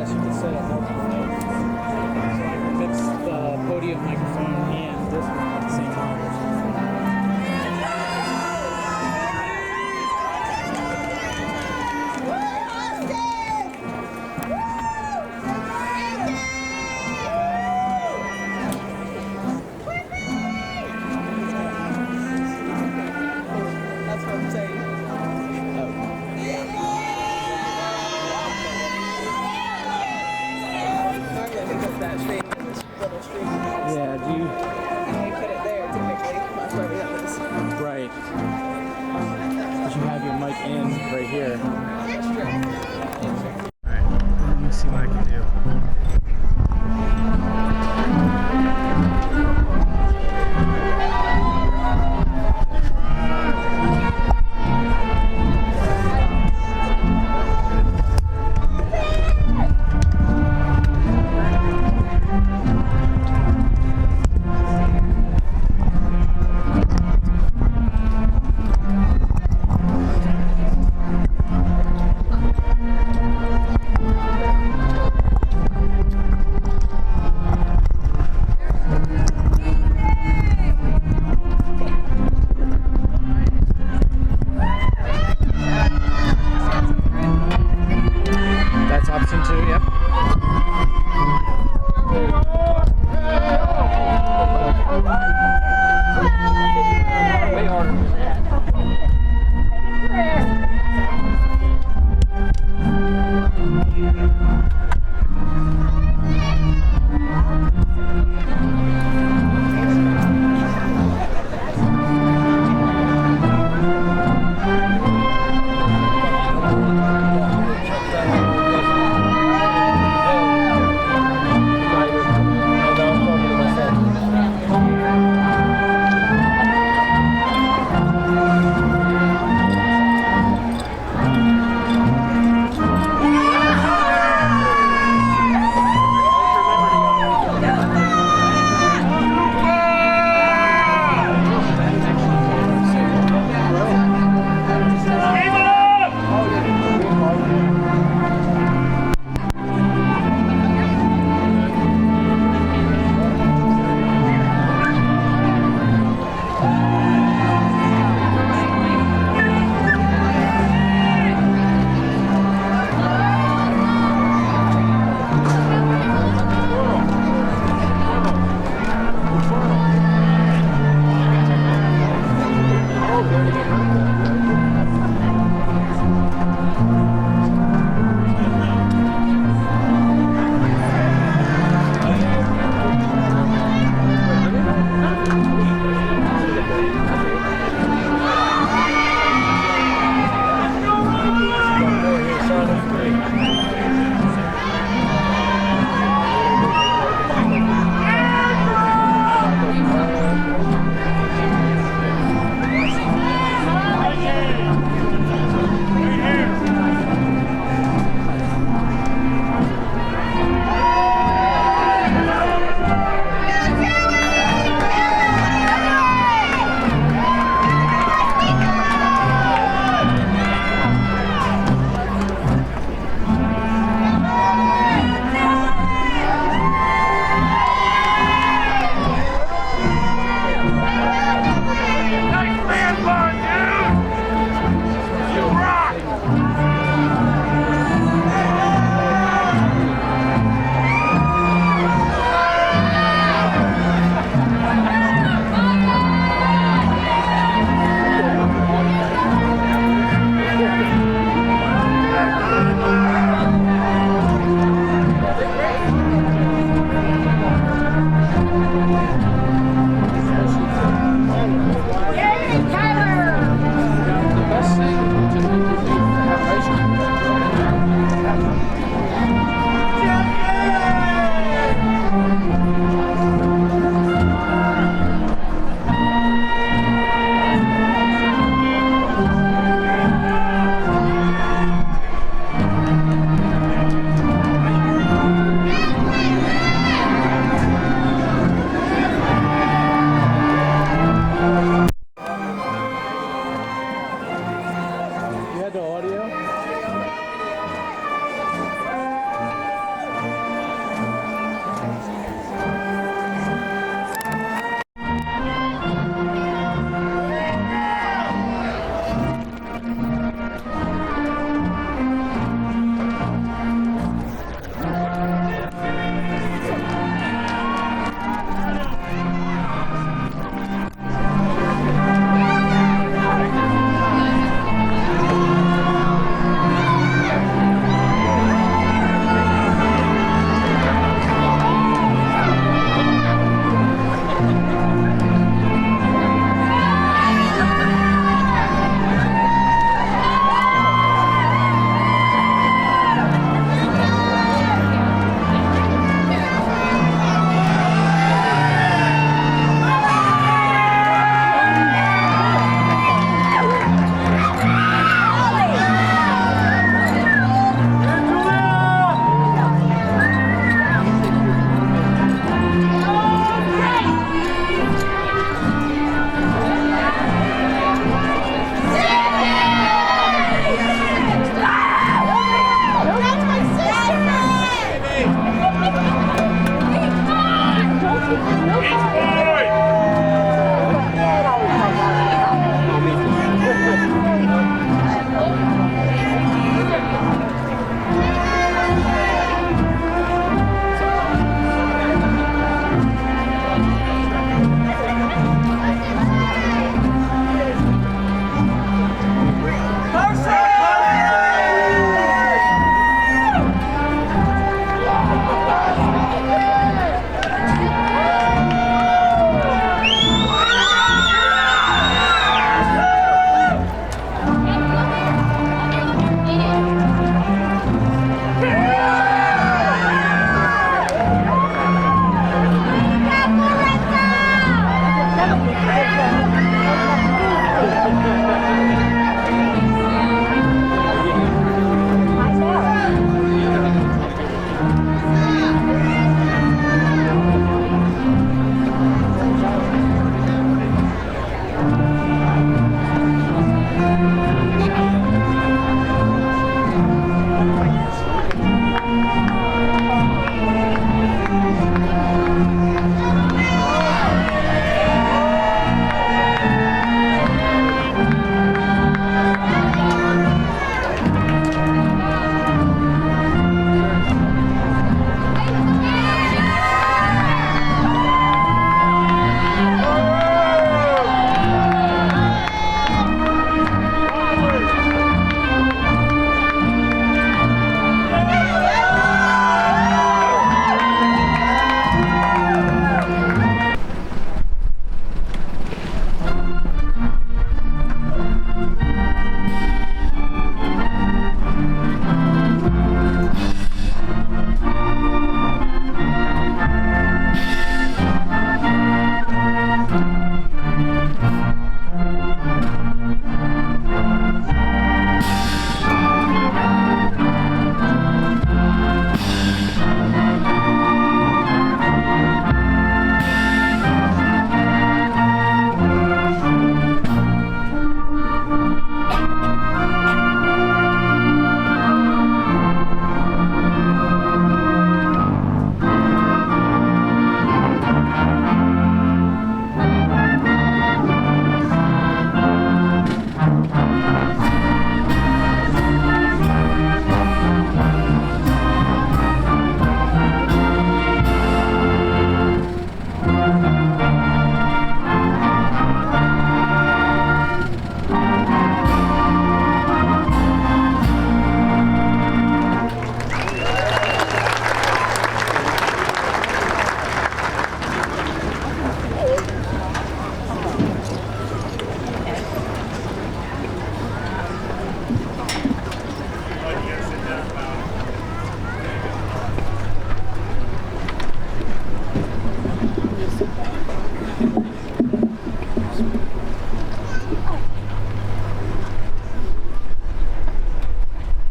guess you could set up multiple notes. So I can mix the podium microphone and this one at the same time. That's what I'm saying. That stream in this little stream. Yeah, do you? And we put it there typically. That's why we have this. Right. But you have your mic in right here. That's true. Alright, let me see what I can do.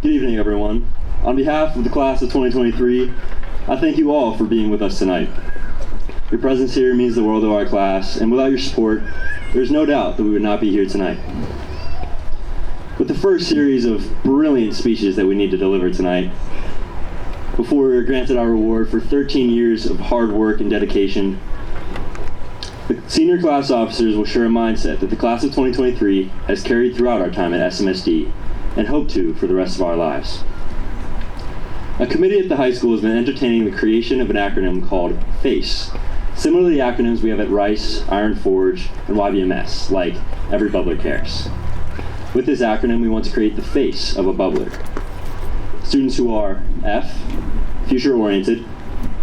Good evening, everyone. On behalf of the class of 2023, I thank you all for being with us tonight. Your presence here means the world to our class, and without your support, there's no doubt that we would not be here tonight. With the first series of brilliant speeches that we need to deliver tonight, before we are granted our reward for 13 years of hard work and dedication, the senior class officers will share a mindset that the class of 2023 has carried throughout our time at SMSD and hope to for the rest of our lives. A committee at the high school has been entertaining the creation of an acronym called FACE, similar to the acronyms we have at Rice, Iron Forge, and YBMS, like Every Bubbler Cares. With this acronym, we want to create the face of a bubbler. Students who are F, future-oriented,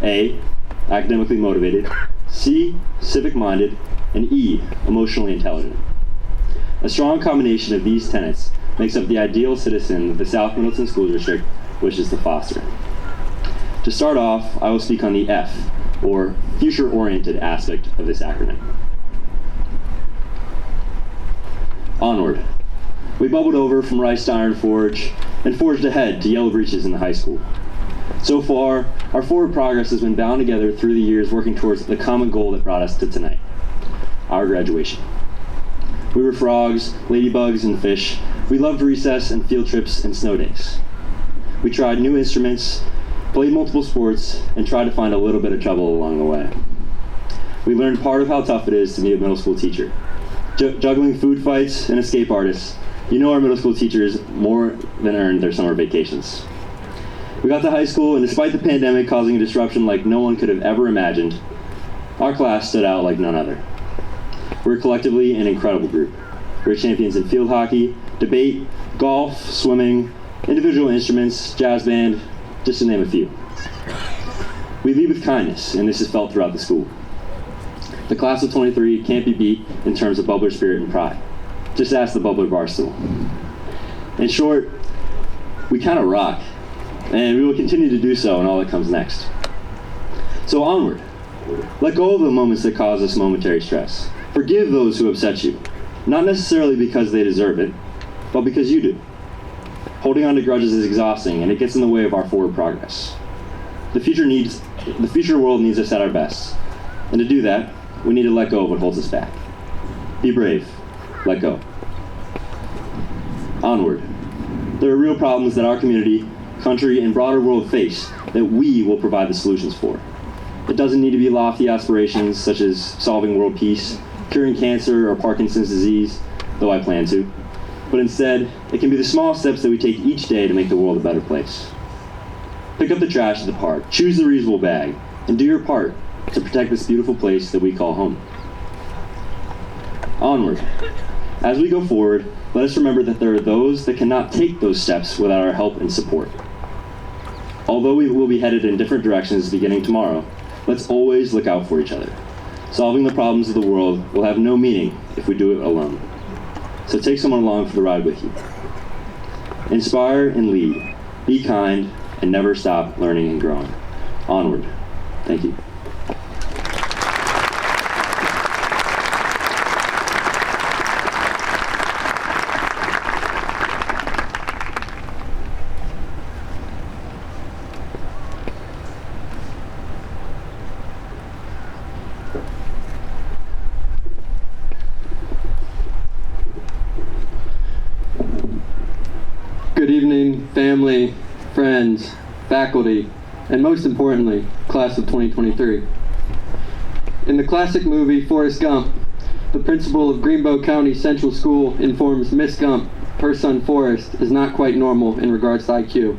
A, academically motivated, C, civic-minded, and E, emotionally intelligent. A strong combination of these tenets makes up the ideal citizen that the South Middleton School District wishes to foster. To start off, I will speak on the F, or future-oriented aspect of this acronym. Onward. We bubbled over from Rice to Iron Forge and forged ahead to Yellow Breeches in the high school. So far, our forward progress has been bound together through the years working towards the common goal that brought us to tonight, our graduation. We were frogs, ladybugs, and fish. We loved recess and field trips and snow days. We tried new instruments, played multiple sports, and tried to find a little bit of trouble along the way. we learned part of how tough it is to be a middle school teacher. Juggling food fights and escape artists, you know our middle school teachers more than earned their summer vacations. We got to high school, and despite the pandemic causing a disruption like no one could have ever imagined, our class stood out like none other. We're collectively an incredible group. We're champions in field hockey, debate, golf, swimming, individual instruments, jazz band, just to name a few. We lead with kindness, and this is felt throughout the school. The class of 23 can't be beat in terms of bubbler spirit and pride. Just ask the bubbler barstool. In short, we kind of rock, and we will continue to do so in all that comes next. So onward. Let go of the moments that cause us momentary stress. Forgive those who upset you, not necessarily because they deserve it, but because you do. Holding on to grudges is exhausting, and it gets in the way of our forward progress. The future world needs us at our best, and to do that, we need to let go of what holds us back. Be brave. Let go. Onward. There are real problems that our community, country, and broader world face that we will provide the solutions for. It doesn't need to be lofty aspirations such as solving world peace, curing cancer, or Parkinson's disease, though I plan to. But instead, it can be the small steps that we take each day to make the world a better place. Pick up the trash at the park, choose the reusable bag, and do your part to protect this beautiful place that we call home. Onward. As we go forward, let us remember that there are those that cannot take those steps without our help and support. Although we will be headed in different directions beginning tomorrow, let's always look out for each other. Solving the problems of the world will have no meaning if we do it alone. So take someone along for the ride with you. Inspire and lead. Be kind and never stop learning and growing. Onward. Thank you. Good evening, family, friends, faculty, and most importantly, class of 2023. In the classic movie Forrest Gump, the principal of Greenbow County Central School informs Miss Gump her son Forrest is not quite normal in regards to IQ.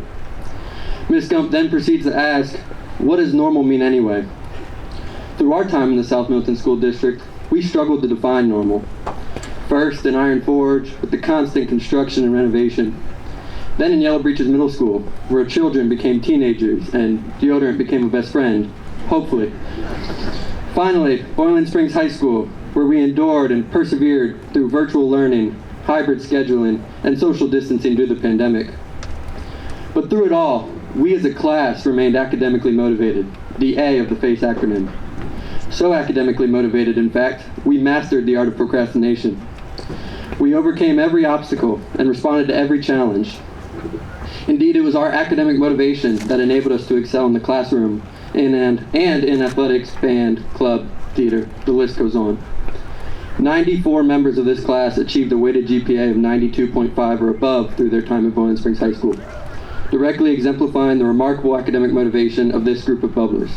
Miss Gump then proceeds to ask, what does normal mean anyway? Through our time in the South Milton School District, we struggled to define normal. First in Iron Forge, with the constant construction and renovation. Then in Yellow Breeches Middle School, where children became teenagers and deodorant became a best friend, hopefully. Finally, Boiling Springs High School, where we endured and persevered through virtual learning, hybrid scheduling, and social distancing due to the pandemic. But through it all, we as a class remained academically motivated, the A of the FACE acronym. So academically motivated, in fact, we mastered the art of procrastination. We overcame every obstacle and responded to every challenge. Indeed, it was our academic motivation that enabled us to excel in the classroom and in athletics, band, club, theater, the list goes on. 94 members of this class achieved a weighted GPA of 92.5 or above through their time at Boiling Springs High School, directly exemplifying the remarkable academic motivation of this group of bubblers.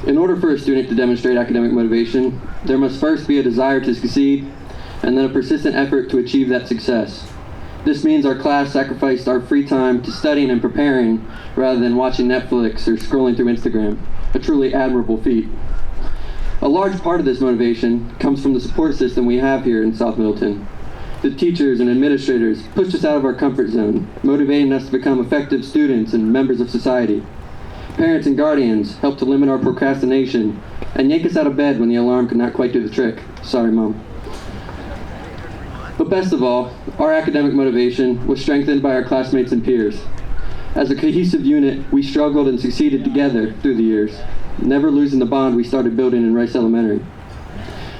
In order for a student to demonstrate academic motivation, there must first be a desire to succeed, and then a persistent effort to achieve that success. This means our class sacrificed our free time to studying and preparing rather than watching Netflix or scrolling through Instagram, a truly admirable feat. A large part of this motivation comes from the support system we have here in South Middleton. The teachers and administrators pushed us out of our comfort zone, motivating us to become effective students and members of society. Parents and guardians helped to limit our procrastination and yank us out of bed when the alarm could not quite do the trick. Sorry, Mom. But best of all, our academic motivation was strengthened by our classmates and peers. As a cohesive unit, we struggled and succeeded together through the years, never losing the bond we started building in Rice Elementary.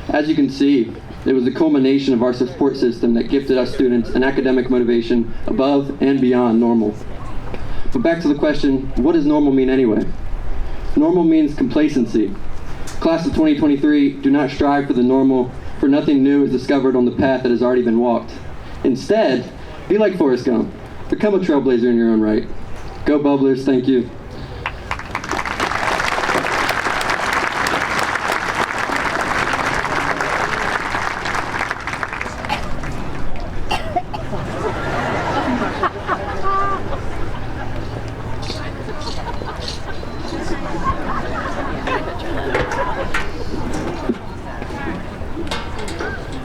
As you can see, it was the culmination of our support system that gifted us students an academic motivation above and beyond normal. But back to the question, what does normal mean anyway? Normal means complacency. Class of 2023, do not strive for the normal, for nothing new is discovered on the path that has already been walked. Instead, be like Forrest Gump. Become a trailblazer in your own right. Go Bubblers, thank you.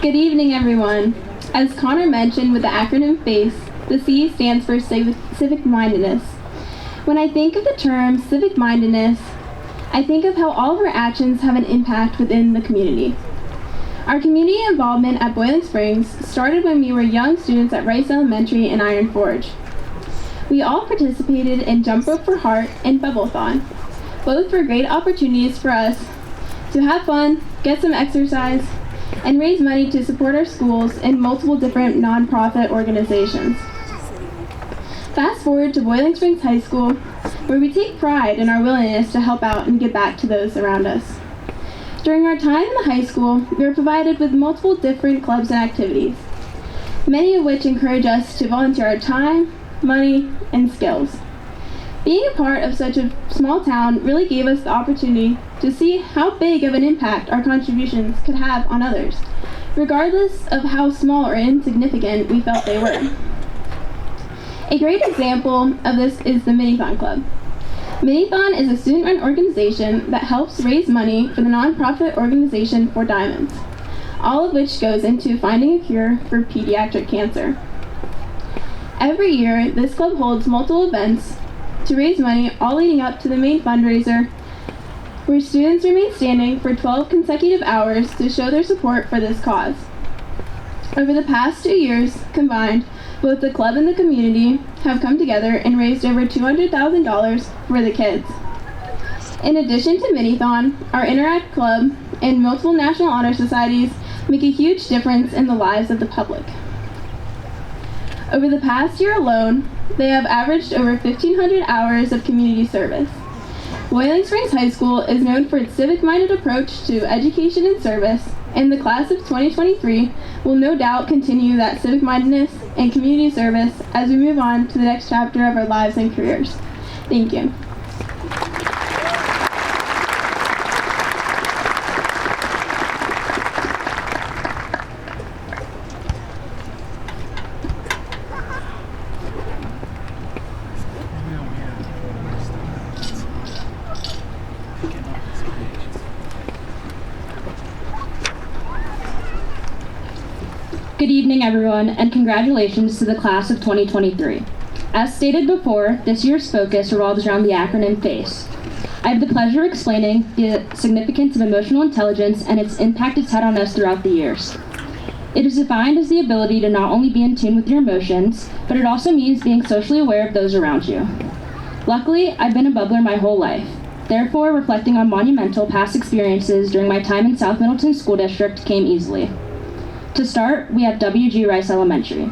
Good evening, everyone. As Connor mentioned with the acronym FACE, the C stands for civic mindedness. When I think of the term civic mindedness, I think of how all of our actions have an impact within the community. Our community involvement at Boiling Springs started when we were young students at Rice Elementary and Iron Forge. We all participated in Jump Rope for Heart and Bubble-thon. Both were great opportunities for us to have fun, get some exercise, and raise money to support our schools and multiple different nonprofit organizations. Fast forward to Boiling Springs High School, where we take pride in our willingness to help out and give back to those around us. During our time in the high school, we were provided with multiple different clubs and activities, many of which encourage us to volunteer our time, money, and skills. Being a part of such a small town really gave us the opportunity to see how big of an impact our contributions could have on others, regardless of how small or insignificant we felt they were. A great example of this is the Minithon Club. Minithon is a student-run organization that helps raise money for the nonprofit organization For Diamonds, all of which goes into finding a cure for pediatric cancer. Every year, this club holds multiple events to raise money, all leading up to the main fundraiser, where students remain standing for 12 consecutive hours to show their support for this cause. Over the past 2 years combined, both the club and the community have come together and raised over $200,000 for the kids. In addition to Minithon, our Interact Club and multiple National Honor Societies make a huge difference in the lives of the public. Over the past year alone, they have averaged over 1,500 hours of community service. Boiling Springs High School is known for its civic-minded approach to education and service, and the class of 2023 will no doubt continue that civic-mindedness and community service as we move on to the next chapter of our lives and careers. Thank you. Good evening, everyone, and congratulations to the class of 2023. As stated before, this year's focus revolves around the acronym FACE. I have the pleasure of explaining the significance of emotional intelligence and its impact it's had on us throughout the years. It is defined as the ability to not only be in tune with your emotions, but it also means being socially aware of those around you. Luckily, I've been a bubbler my whole life. Therefore, reflecting on monumental past experiences during my time in South Middleton School District came easily. To start, we have W.G. Rice Elementary.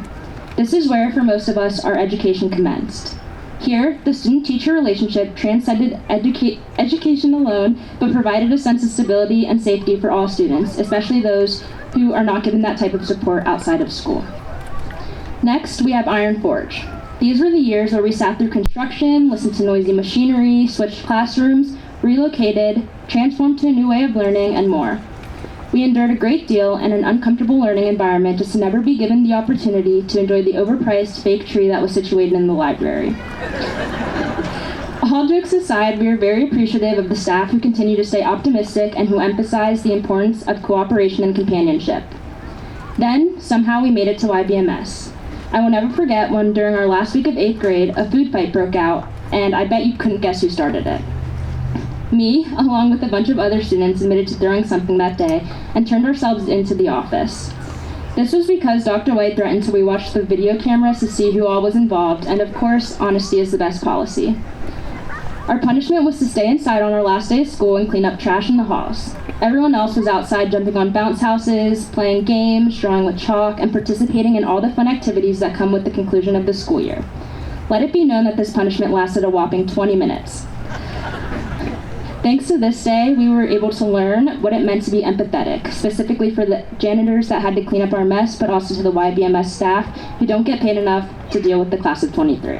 This is where, for most of us, our education commenced. Here, the student-teacher relationship transcended education alone, but provided a sense of stability and safety for all students, especially those who are not given that type of support outside of school. Next, we have Iron Forge. These were the years where we sat through construction, listened to noisy machinery, switched classrooms, relocated, transformed to a new way of learning, and more. We endured a great deal in an uncomfortable learning environment just to never be given the opportunity to enjoy the overpriced fake tree that was situated in the library. All jokes aside, we are very appreciative of the staff who continue to stay optimistic and who emphasize the importance of cooperation and companionship. Then, somehow we made it to YBMS. I will never forget when, during our last week of 8th grade, a food fight broke out, and I bet you couldn't guess who started it. Me, along with a bunch of other students, admitted to throwing something that day and turned ourselves into the office. This was because Dr. White threatened to rewatch the video cameras to see who all was involved, and of course, honesty is the best policy. Our punishment was to stay inside on our last day of school and clean up trash in the halls. Everyone else was outside jumping on bounce houses, playing games, drawing with chalk, and participating in all the fun activities that come with the conclusion of the school year. Let it be known that this punishment lasted a whopping 20 minutes. Thanks to this day, we were able to learn what it meant to be empathetic, specifically for the janitors that had to clean up our mess, but also to the YBMS staff who don't get paid enough to deal with the class of 23.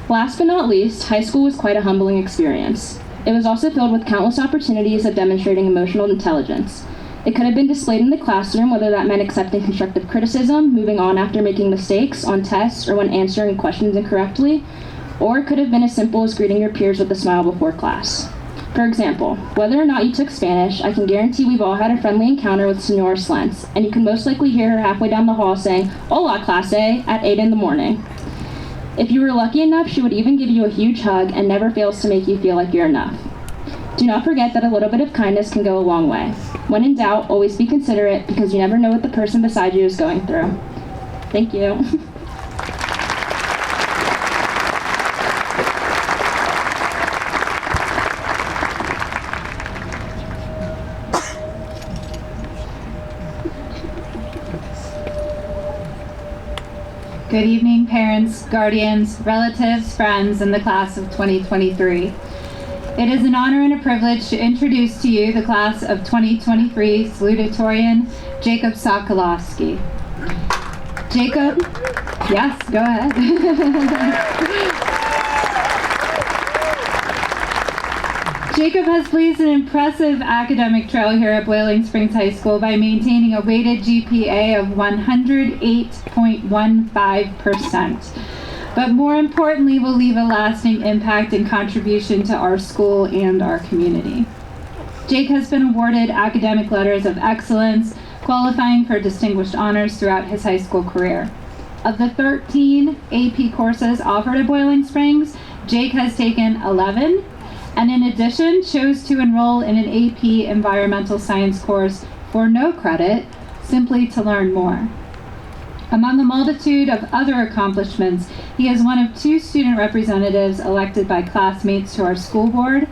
Last but not least, high school was quite a humbling experience. It was also filled with countless opportunities of demonstrating emotional intelligence. It could have been displayed in the classroom, whether that meant accepting constructive criticism, moving on after making mistakes on tests, or when answering questions incorrectly, or it could have been as simple as greeting your peers with a smile before class. For example, whether or not you took Spanish, I can guarantee we've all had a friendly encounter with Senora Slentz, and you can most likely hear her halfway down the hall saying, "Hola, clase," at 8 in the morning. If you were lucky enough, she would even give you a huge hug and never fails to make you feel like you're enough. Do not forget that a little bit of kindness can go a long way. When in doubt, always be considerate because you never know what the person beside you is going through. Thank you. Good evening, parents, guardians, relatives, friends, and the class of 2023. It is an honor and a privilege to introduce to you the class of 2023 Salutatorian, Jacob Sokolowski. Jacob, yes, go ahead. Jacob has blazed an impressive academic trail here at Boiling Springs High School by maintaining a weighted GPA of 108.15%. But more importantly, will leave a lasting impact and contribution to our school and our community. Jake has been awarded academic letters of excellence, qualifying for distinguished honors throughout his high school career. Of the 13 AP courses offered at Boiling Springs, Jake has taken 11, and in addition chose to enroll in an AP environmental science course for no credit, simply to learn more. Among a multitude of other accomplishments, he is one of 2 student representatives elected by classmates to our school board,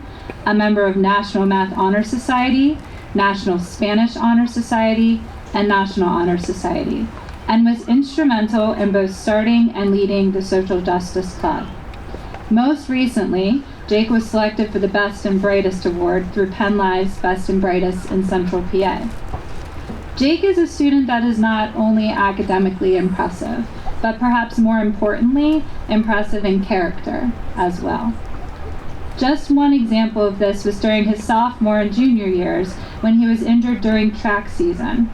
a member of National Math Honor Society, National Spanish Honor Society, and National Honor Society, and was instrumental in both starting and leading the Social Justice Club. Most recently, Jake was selected for the Best and Brightest Award through Penn Live's Best and Brightest in Central PA. Jake is a student that is not only academically impressive, but perhaps more importantly, impressive in character as well. Just one example of this was during his sophomore and junior years when he was injured during track season.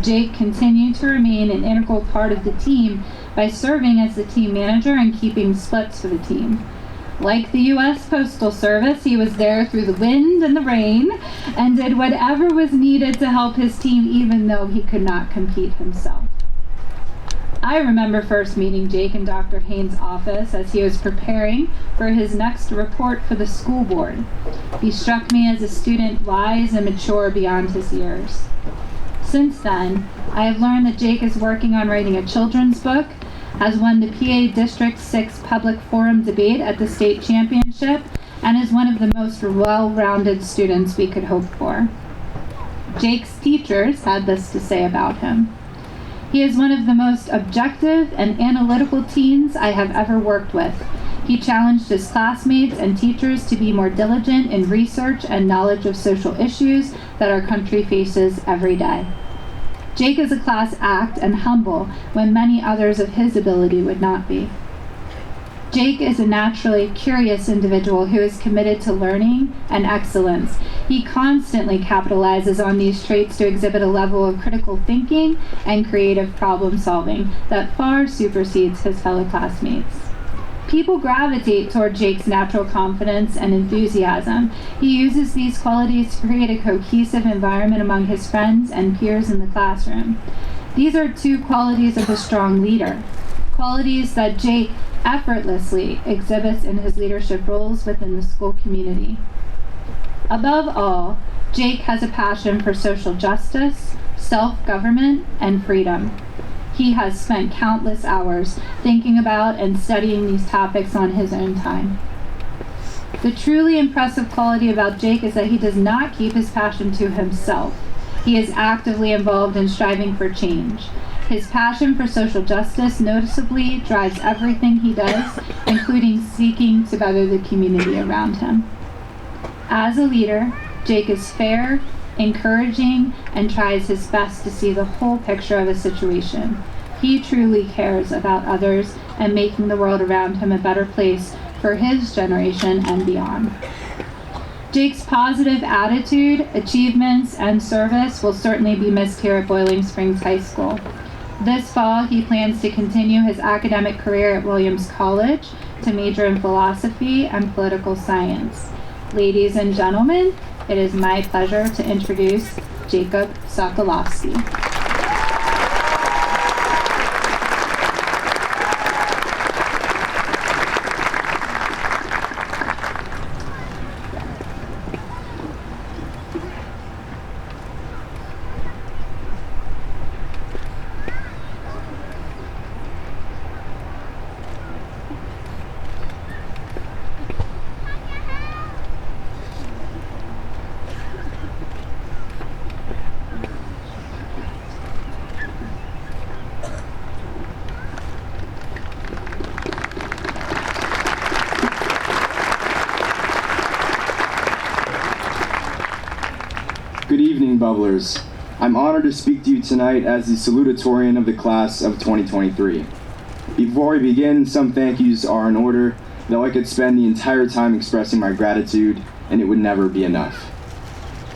Jake continued to remain an integral part of the team by serving as the team manager and keeping splits for the team. Like the U.S. Postal Service, he was there through the wind and the rain and did whatever was needed to help his team even though he could not compete himself. I remember first meeting Jake in Dr. Haynes' office as he was preparing for his next report for the school board. He struck me as a student wise and mature beyond his years. Since then, I have learned that Jake is working on writing a children's book, has won the PA District 6 Public Forum debate at the state championship, and is one of the most well-rounded students we could hope for. Jake's teachers had this to say about him. He is one of the most objective and analytical teens I have ever worked with. He challenged his classmates and teachers to be more diligent in research and knowledge of social issues that our country faces every day. Jake is a class act and humble when many others of his ability would not be. Jake is a naturally curious individual who is committed to learning and excellence. He constantly capitalizes on these traits to exhibit a level of critical thinking and creative problem solving that far supersedes his fellow classmates. People gravitate toward Jake's natural confidence and enthusiasm. He uses these qualities to create a cohesive environment among his friends and peers in the classroom. These are 2 qualities of a strong leader, qualities that Jake effortlessly exhibits in his leadership roles within the school community. Above all, Jake has a passion for social justice, self-government, and freedom. He has spent countless hours thinking about and studying these topics on his own time. The truly impressive quality about Jake is that he does not keep his passion to himself. He is actively involved in striving for change. His passion for social justice noticeably drives everything he does, including seeking to better the community around him. As a leader, Jake is fair, encouraging, and tries his best to see the whole picture of a situation. He truly cares about others and making the world around him a better place for his generation and beyond. Jake's positive attitude, achievements, and service will certainly be missed here at Boiling Springs High School. This fall, he plans to continue his academic career at Williams College to major in philosophy and political science. Ladies and gentlemen, it is my pleasure to introduce Jacob Sokolowski. Good evening, Bubblers. I'm honored to speak to you tonight as the Salutatorian of the class of 2023. Before we begin, some thank yous are in order, though I could spend the entire time expressing my gratitude, and it would never be enough.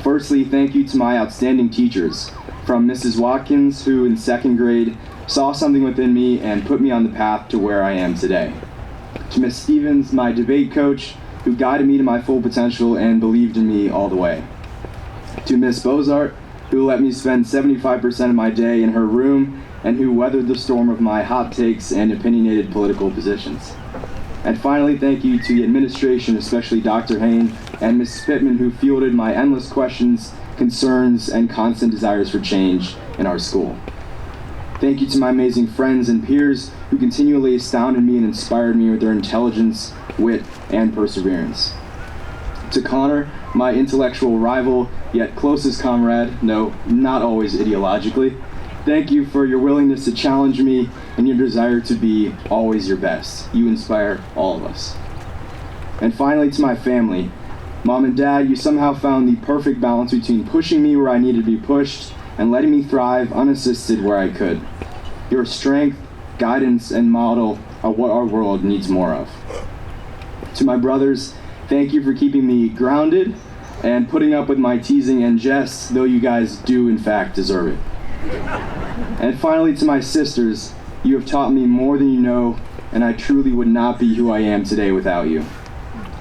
Firstly, thank you to my outstanding teachers, from Mrs. Watkins, who in second grade saw something within me and put me on the path to where I am today. To Miss Stevens, my debate coach, who guided me to my full potential and believed in me all the way. To Miss Bozart, who let me spend 75% of my day in her room and who weathered the storm of my hot takes and opinionated political positions. And finally, thank you to the administration, especially Dr. Hain and Ms. Spittman, who fielded my endless questions, concerns, and constant desires for change in our school. Thank you to my amazing friends and peers who continually astounded me and inspired me with their intelligence, wit, and perseverance. To Connor, my intellectual rival, yet closest comrade, no, not always ideologically, thank you for your willingness to challenge me and your desire to be always your best. You inspire all of us. And finally, to my family, Mom and Dad, you somehow found the perfect balance between pushing me where I needed to be pushed and letting me thrive unassisted where I could. Your strength, guidance, and model are what our world needs more of. To my brothers, thank you for keeping me grounded and putting up with my teasing and jests, though you guys do in fact deserve it. And finally, to my sisters, you have taught me more than you know, and I truly would not be who I am today without you.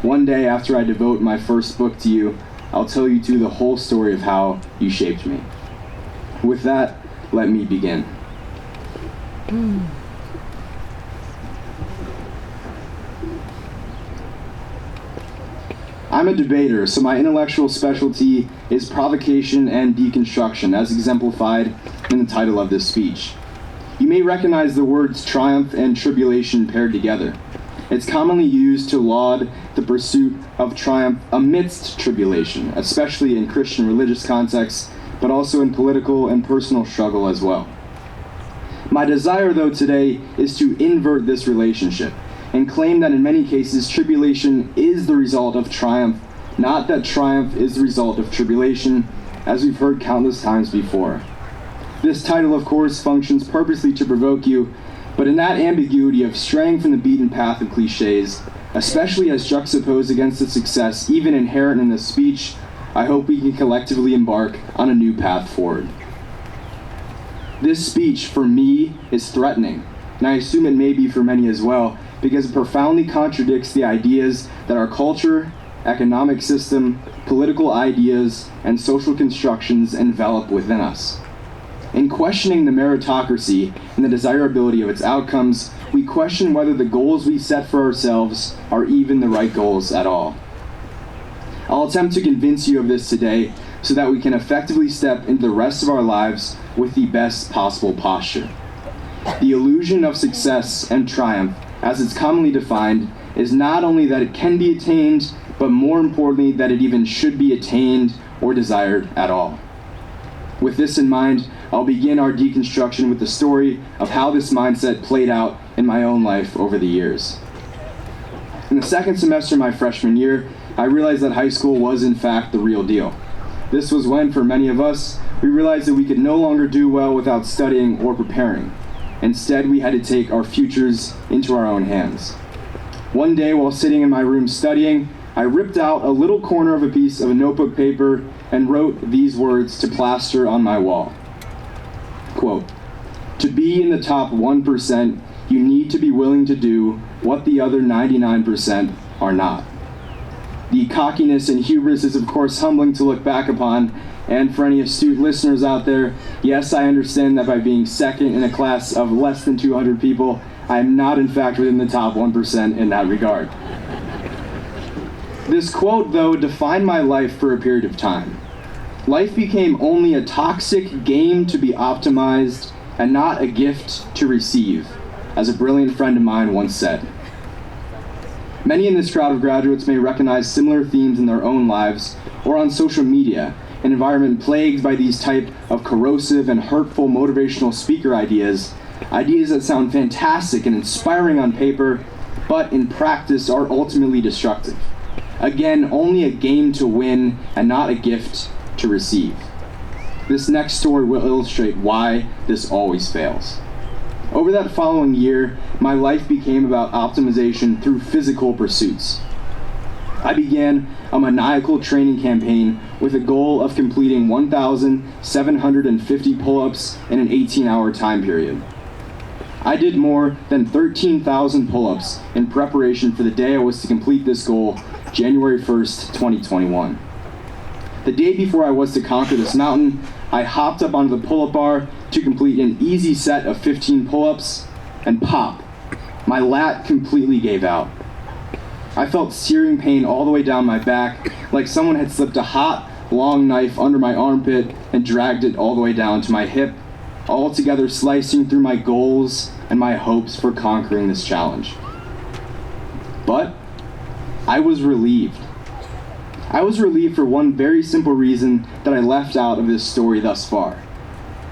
One day after I devote my first book to you, I'll tell you too the whole story of how you shaped me. With that, let me begin. I'm a debater, so my intellectual specialty is provocation and deconstruction, as exemplified in the title of this speech. You may recognize the words triumph and tribulation paired together. It's commonly used to laud the pursuit of triumph amidst tribulation, especially in Christian religious contexts, but also in political and personal struggle as well. My desire, though, today is to invert this relationship and claim that in many cases tribulation is the result of triumph, not that triumph is the result of tribulation, as we've heard countless times before. This title, of course, functions purposely to provoke you, but in that ambiguity of straying from the beaten path of cliches, especially as juxtaposed against the success even inherent in this speech, I hope we can collectively embark on a new path forward. This speech, for me, is threatening, and I assume it may be for many as well, because it profoundly contradicts the ideas that our culture, economic system, political ideas, and social constructions envelop within us. In questioning the meritocracy and the desirability of its outcomes, we question whether the goals we set for ourselves are even the right goals at all. I'll attempt to convince you of this today so that we can effectively step into the rest of our lives with the best possible posture. The illusion of success and triumph, as it's commonly defined, is not only that it can be attained, but more importantly, that it even should be attained or desired at all. With this in mind, I'll begin our deconstruction with the story of how this mindset played out in my own life over the years. In the second semester of my freshman year, I realized that high school was in fact the real deal. This was when, for many of us, we realized that we could no longer do well without studying or preparing. Instead, we had to take our futures into our own hands. One day, while sitting in my room studying, I ripped out a little corner of a piece of a notebook paper and wrote these words to plaster on my wall. Quote, "To be in the top 1%, you need to be willing to do what the other 99% are not." The cockiness and hubris is, of course, humbling to look back upon. And for any astute listeners out there, yes, I understand that by being second in a class of less than 200 people, I am not, in fact, within the top 1% in that regard. This quote, though, defined my life for a period of time. Life became only a toxic game to be optimized and not a gift to receive, as a brilliant friend of mine once said. Many in this crowd of graduates may recognize similar themes in their own lives or on social media, an environment plagued by these type of corrosive and hurtful motivational speaker ideas that sound fantastic and inspiring on paper, but in practice are ultimately destructive. Again, only a game to win and not a gift to receive. This next story will illustrate why this always fails. Over that following year, my life became about optimization through physical pursuits. I began a maniacal training campaign with a goal of completing 1,750 pull-ups in an 18-hour time period. I did more than 13,000 pull-ups in preparation for the day I was to complete this goal, January 1st, 2021. The day before I was to conquer this mountain, I hopped up onto the pull-up bar to complete an easy set of 15 pull-ups, and pop, my lat completely gave out. I felt searing pain all the way down my back, like someone had slipped a hot, long knife under my armpit and dragged it all the way down to my hip, altogether slicing through my goals and my hopes for conquering this challenge. But I was relieved. I was relieved for one very simple reason that I left out of this story thus far.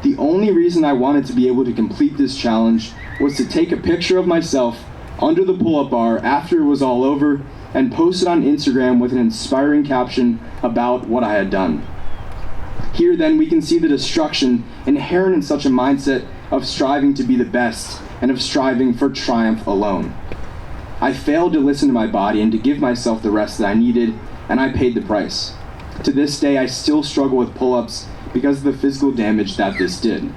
The only reason I wanted to be able to complete this challenge was to take a picture of myself under the pull-up bar after it was all over and post it on Instagram with an inspiring caption about what I had done. Here then we can see the destruction inherent in such a mindset of striving to be the best and of striving for triumph alone. I failed to listen to my body and to give myself the rest that I needed, and I paid the price. To this day, I still struggle with pull-ups because of the physical damage that this did.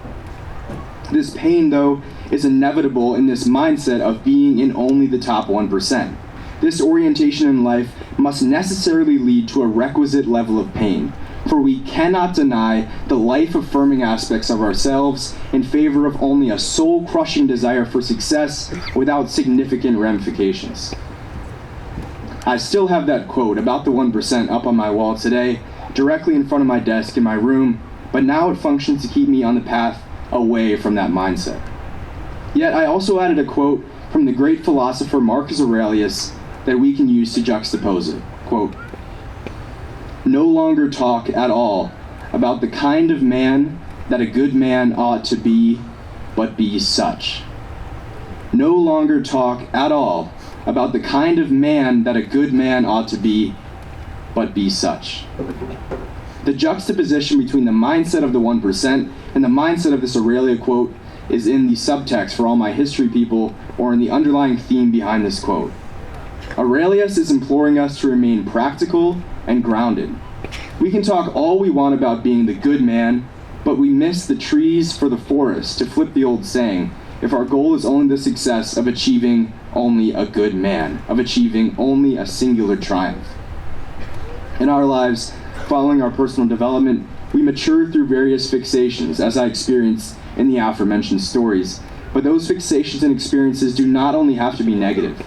This pain, though, is inevitable in this mindset of being in only the top 1%. This orientation in life must necessarily lead to a requisite level of pain, for we cannot deny the life-affirming aspects of ourselves in favor of only a soul-crushing desire for success without significant ramifications. I still have that quote about the 1% up on my wall today, directly in front of my desk in my room, but now it functions to keep me on the path away from that mindset. Yet I also added a quote from the great philosopher Marcus Aurelius that we can use to juxtapose it. Quote, "No longer talk at all about the kind of man that a good man ought to be, but be such. No longer talk at all about the kind of man that a good man ought to be, but be such." The juxtaposition between the mindset of the 1% and the mindset of this Aurelia quote is in the subtext for all my history people, or in the underlying theme behind this quote. Aurelius is imploring us to remain practical and grounded. We can talk all we want about being the good man, but we miss the trees for the forest, to flip the old saying, if our goal is only the success of achieving only a good man, of achieving only a singular triumph. In our lives, following our personal development, we mature through various fixations, as I experienced in the aforementioned stories, but those fixations and experiences do not only have to be negative.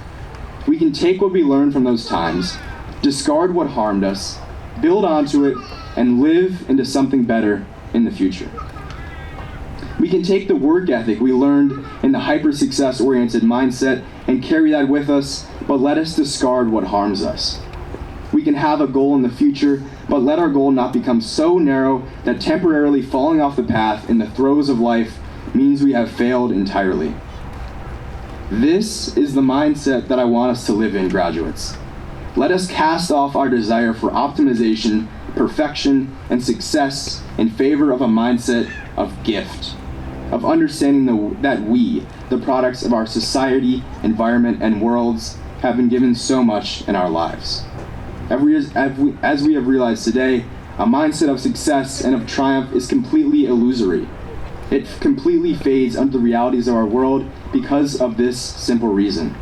We can take what we learned from those times, discard what harmed us, build onto it, and live into something better in the future. We can take the work ethic we learned in the hyper-success-oriented mindset and carry that with us, but let us discard what harms us. We can have a goal in the future, but let our goal not become so narrow that temporarily falling off the path in the throes of life means we have failed entirely. This is the mindset that I want us to live in, graduates. Let us cast off our desire for optimization, perfection, and success in favor of a mindset of gift, of understanding that we, the products of our society, environment, and worlds, have been given so much in our lives. As we have realized today, a mindset of success and of triumph is completely illusory. It completely fades under the realities of our world because of this simple reason.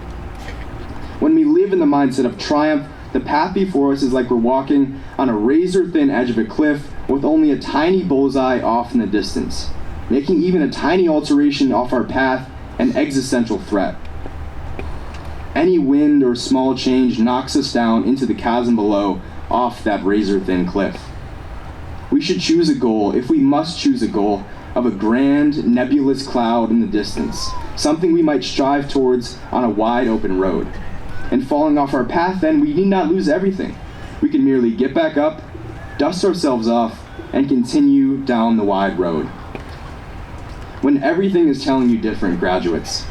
When we live in the mindset of triumph, The path before us is like we're walking on a razor-thin edge of a cliff with only a tiny bullseye off in the distance, making even a tiny alteration off our path an existential threat. Any wind or small change knocks us down into the chasm below off that razor-thin cliff. We should choose a goal, if we must choose a goal, of a grand, nebulous cloud in the distance, something we might strive towards on a wide open road. And falling off our path, then, we need not lose everything. We can merely get back up, dust ourselves off, and continue down the wide road. When everything is telling you different, graduates,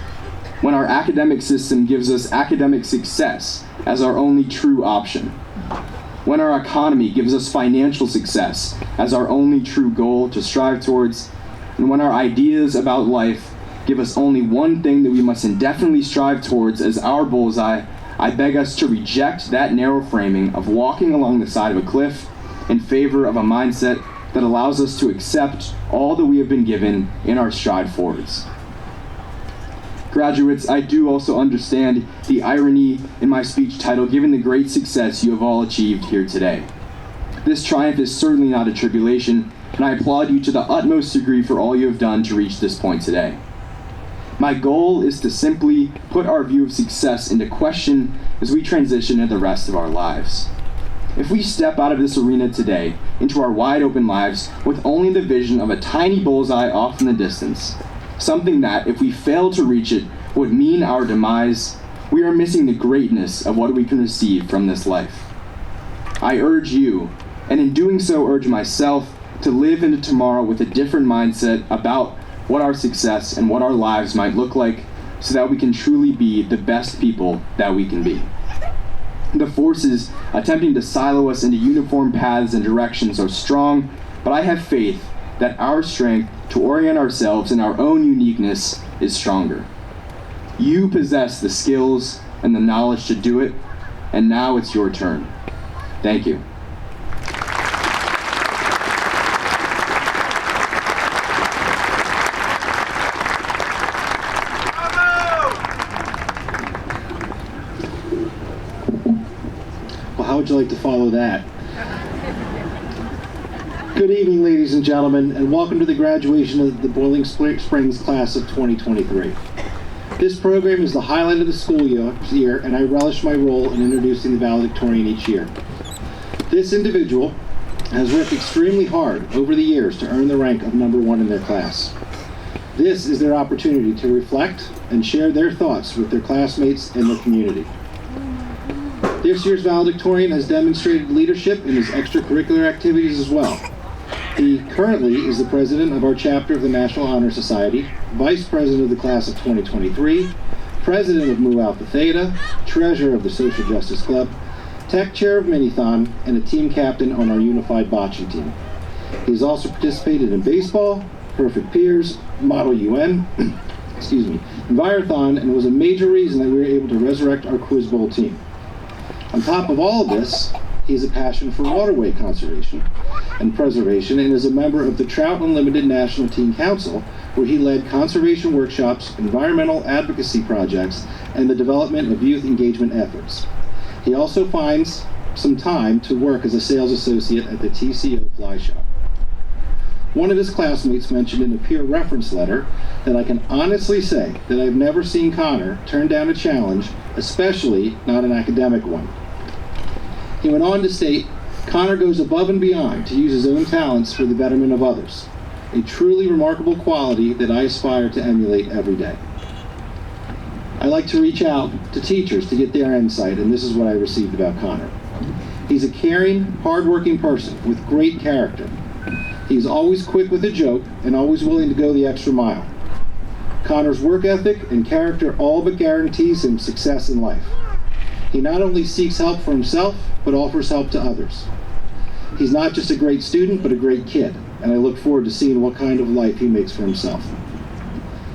when our academic system gives us academic success as our only true option, when our economy gives us financial success as our only true goal to strive towards, and when our ideas about life give us only one thing that we must indefinitely strive towards as our bullseye, I beg us to reject that narrow framing of walking along the side of a cliff in favor of a mindset that allows us to accept all that we have been given in our stride forwards. Graduates, I do also understand the irony in my speech title given the great success you have all achieved here today. This triumph is certainly not a tribulation, and I applaud you to the utmost degree for all you have done to reach this point today. My goal is to simply put our view of success into question as we transition into the rest of our lives. If we step out of this arena today into our wide open lives with only the vision of a tiny bullseye off in the distance, something that, if we fail to reach it, would mean our demise, we are missing the greatness of what we can receive from this life. I urge you, and in doing so urge myself, to live into tomorrow with a different mindset about what our success and what our lives might look like so that we can truly be the best people that we can be. The forces attempting to silo us into uniform paths and directions are strong, but I have faith that our strength to orient ourselves in our own uniqueness is stronger. You possess the skills and the knowledge to do it, and now it's your turn. Thank you. How would you like to follow that? Good evening, ladies and gentlemen, and welcome to the graduation of the Boiling Springs class of 2023. This program is the highlight of the school year, and I relish my role in introducing the valedictorian each year. This individual has worked extremely hard over the years to earn the rank of number one in their class. This is their opportunity to reflect and share their thoughts with their classmates and the community. This year's valedictorian has demonstrated leadership in his extracurricular activities as well. He currently is the president of our chapter of the National Honor Society, vice president of the class of 2023, president of Mu Alpha Theta, treasurer of the Social Justice Club, tech chair of Minithon, and a team captain on our unified bocce team. He has also participated in baseball, Perfect Peers, Model UN, Envirothon, and was a major reason that we were able to resurrect our Quiz Bowl team. On top of all of this, he has a passion for waterway conservation and preservation and is a member of the Trout Unlimited National Teen Council, where he led conservation workshops, environmental advocacy projects, and the development of youth engagement efforts. He also finds some time to work as a sales associate at the TCO Fly Shop. One of his classmates mentioned in a peer reference letter that I can honestly say that I've never seen Connor turn down a challenge, especially not an academic one. He went on to state, Connor goes above and beyond to use his own talents for the betterment of others, a truly remarkable quality that I aspire to emulate every day. I like to reach out to teachers to get their insight, and this is what I received about Connor. He's a caring, hardworking person with great character. He's always quick with a joke and always willing to go the extra mile. Connor's work ethic and character all but guarantees him success in life. He not only seeks help for himself, but offers help to others. He's not just a great student, but a great kid, and I look forward to seeing what kind of life he makes for himself.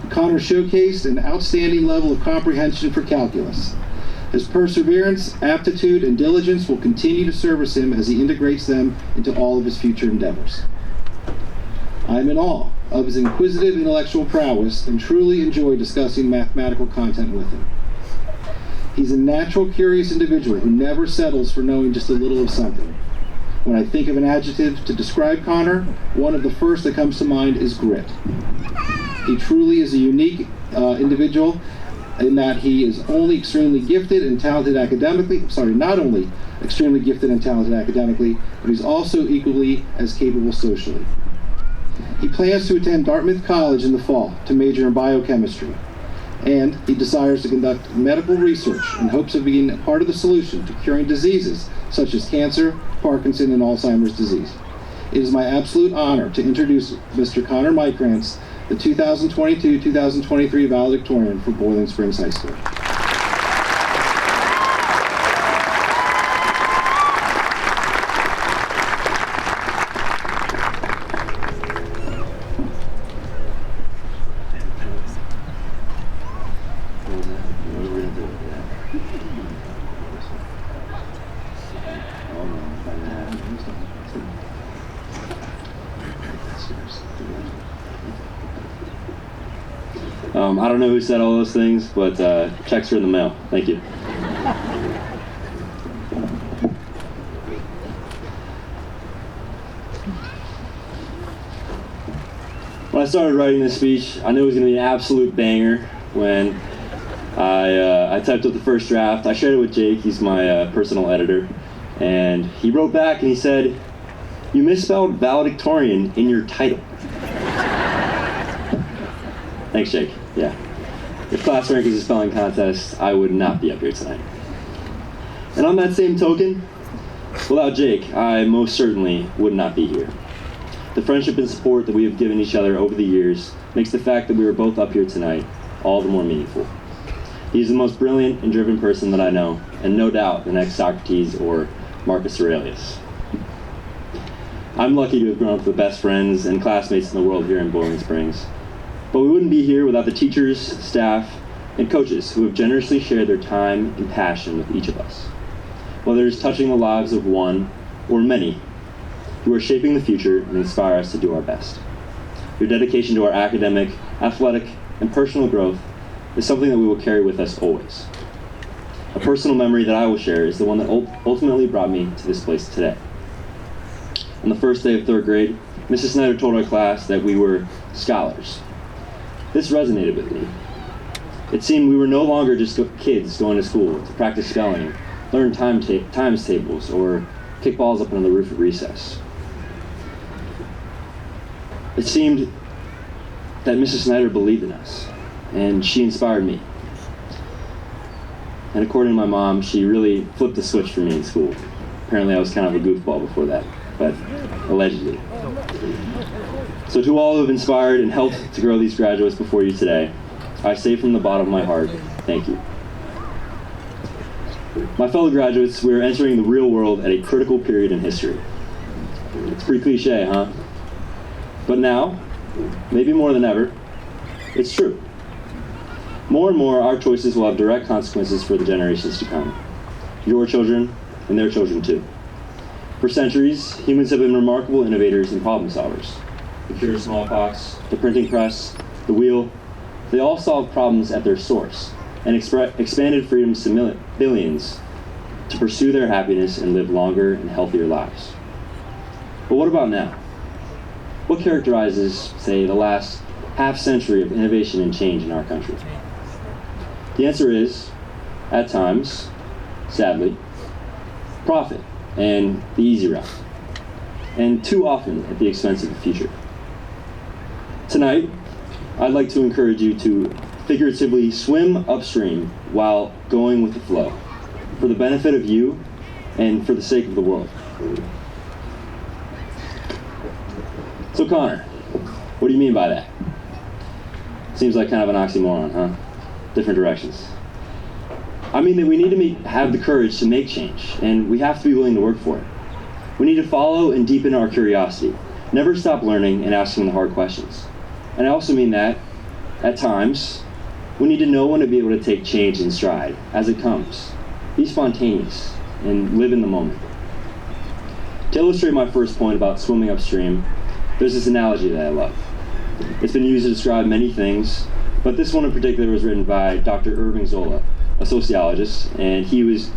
Connor showcased an outstanding level of comprehension for calculus. His perseverance, aptitude, and diligence will continue to service him as he integrates them into all of his future endeavors. I am in awe of his inquisitive intellectual prowess and truly enjoy discussing mathematical content with him. He's a natural, curious individual who never settles for knowing just a little of something. When I think of an adjective to describe Connor, one of the first that comes to mind is grit. He truly is a unique individual in that he is only extremely gifted and talented academically, not only extremely gifted and talented academically, but he's also equally as capable socially. He plans to attend Dartmouth College in the fall to major in biochemistry, and he desires to conduct medical research in hopes of being a part of the solution to curing diseases such as cancer, Parkinson, and Alzheimer's disease. It is my absolute honor to introduce Mr. Connor Mykrantz, the 2022-2023 Valedictorian for Boiling Springs High School. I don't know who said all those things, but checks are in the mail. Thank you. When I started writing this speech, I knew it was going to be an absolute banger. When I typed up the first draft, I shared it with Jake. He's my personal editor. And he wrote back and he said, "You misspelled valedictorian in your title." Thanks, Jake. Yeah. If class rank is a spelling contest, I would not be up here tonight. And on that same token, without Jake, I most certainly would not be here. The friendship and support that we have given each other over the years makes the fact that we are both up here tonight all the more meaningful. He's the most brilliant and driven person that I know, and no doubt the next Socrates or Marcus Aurelius. I'm lucky to have grown up with the best friends and classmates in the world here in Boiling Springs. But we wouldn't be here without the teachers, staff, and coaches who have generously shared their time and passion with each of us. Whether it's touching the lives of one or many, who are shaping the future and inspire us to do our best. Your dedication to our academic, athletic, and personal growth is something that we will carry with us always. A personal memory that I will share is the one that ultimately brought me to this place today. On the first day of third grade, Mrs. Snyder told our class that we were scholars. This resonated with me. It seemed we were no longer just kids going to school to practice spelling, learn times tables, or kick balls up into the roof at recess. It seemed that Mrs. Snyder believed in us, and she inspired me. And according to my mom, she really flipped the switch for me in school. Apparently I was kind of a goofball before that, but allegedly. So to all who have inspired and helped to grow these graduates before you today, I say from the bottom of my heart, thank you. My fellow graduates, we are entering the real world at a critical period in history. It's pretty cliche, huh? But now, maybe more than ever, it's true. More and more, our choices will have direct consequences for the generations to come. Your children, and their children too. For centuries, humans have been remarkable innovators and problem solvers. The cure of smallpox, the printing press, the wheel, they all solved problems at their source and expanded freedoms to billions to pursue their happiness and live longer and healthier lives. But what about now? What characterizes, say, the last half century of innovation and change in our country? The answer is, at times, sadly, profit and the easy route, and too often at the expense of the future. Tonight, I'd like to encourage you to figuratively swim upstream while going with the flow, for the benefit of you and for the sake of the world. So Connor, what do you mean by that? Seems like kind of an oxymoron, huh? Different directions. I mean that we need to have the courage to make change, and we have to be willing to work for it. We need to follow and deepen our curiosity, never stop learning and asking the hard questions. And I also mean that, at times, we need to know when to be able to take change in stride, as it comes. Be spontaneous, and live in the moment. To illustrate my first point about swimming upstream, there's this analogy that I love. It's been used to describe many things, but this one in particular was written by Dr. Irving Zola, a sociologist, and he used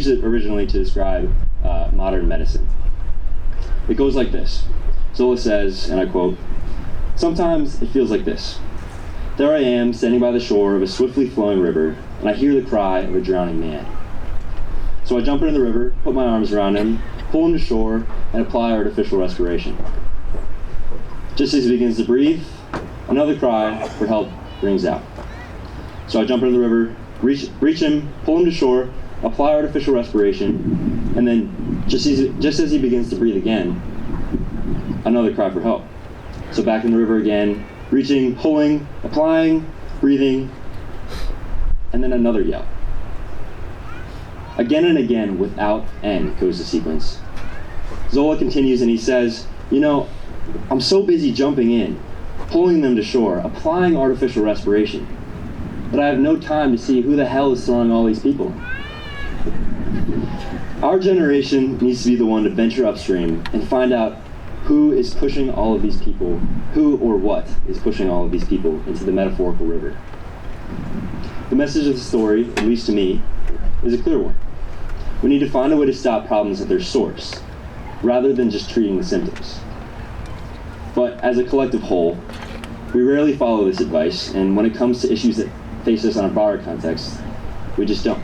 it originally to describe modern medicine. It goes like this. Zola says, and I quote, "Sometimes it feels like this. There I am, standing by the shore of a swiftly flowing river, and I hear the cry of a drowning man. So I jump into the river, put my arms around him, pull him to shore, and apply artificial respiration. Just as he begins to breathe, another cry for help rings out. So I jump into the river, reach him, pull him to shore, apply artificial respiration, and then just as he begins to breathe again, another cry for help. So back in the river again, reaching, pulling, applying, breathing, and then another yell. Again and again, without end, goes the sequence. Zola continues and he says, you know, I'm so busy jumping in, pulling them to shore, applying artificial respiration, that I have no time to see who the hell is throwing all these people. Our generation needs to be the one to venture upstream and find out who is pushing all of these people, who or what is pushing all of these people into the metaphorical river. The message of the story, at least to me, is a clear one. We need to find a way to stop problems at their source, rather than just treating the symptoms. But as a collective whole, we rarely follow this advice, and when it comes to issues that face us in a broader context, we just don't.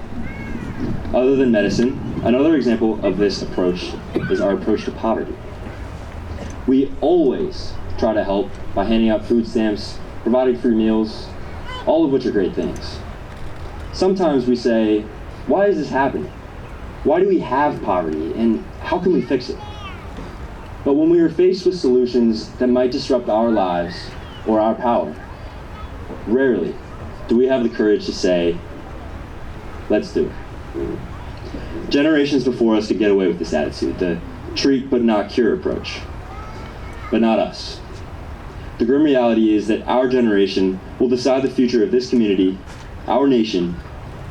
Other than medicine, another example of this approach is our approach to poverty. We always try to help by handing out food stamps, providing free meals, all of which are great things. Sometimes we say, why is this happening? Why do we have poverty, and how can we fix it? But when we are faced with solutions that might disrupt our lives or our power, rarely do we have the courage to say, let's do it. Generations before us could get away with this attitude, the treat but not cure approach. But not us. The grim reality is that our generation will decide the future of this community, our nation,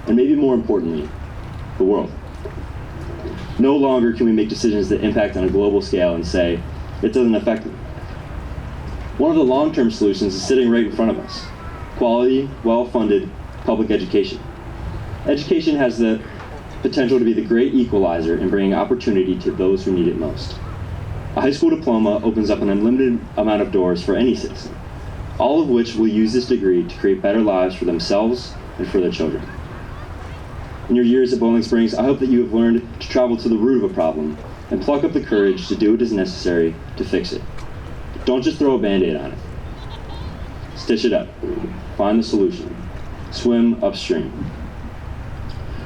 and maybe more importantly, the world. No longer can we make decisions that impact on a global scale and say, it doesn't affect me. One of the long-term solutions is sitting right in front of us. Quality, well-funded public education. Education has the potential to be the great equalizer in bringing opportunity to those who need it most. A high school diploma opens up an unlimited amount of doors for any citizen, all of which will use this degree to create better lives for themselves and for their children. In your years at Bowling Springs, I hope that you have learned to travel to the root of a problem and pluck up the courage to do what is necessary to fix it. Don't just throw a Band-Aid on it. Stitch it up. Find the solution. Swim upstream.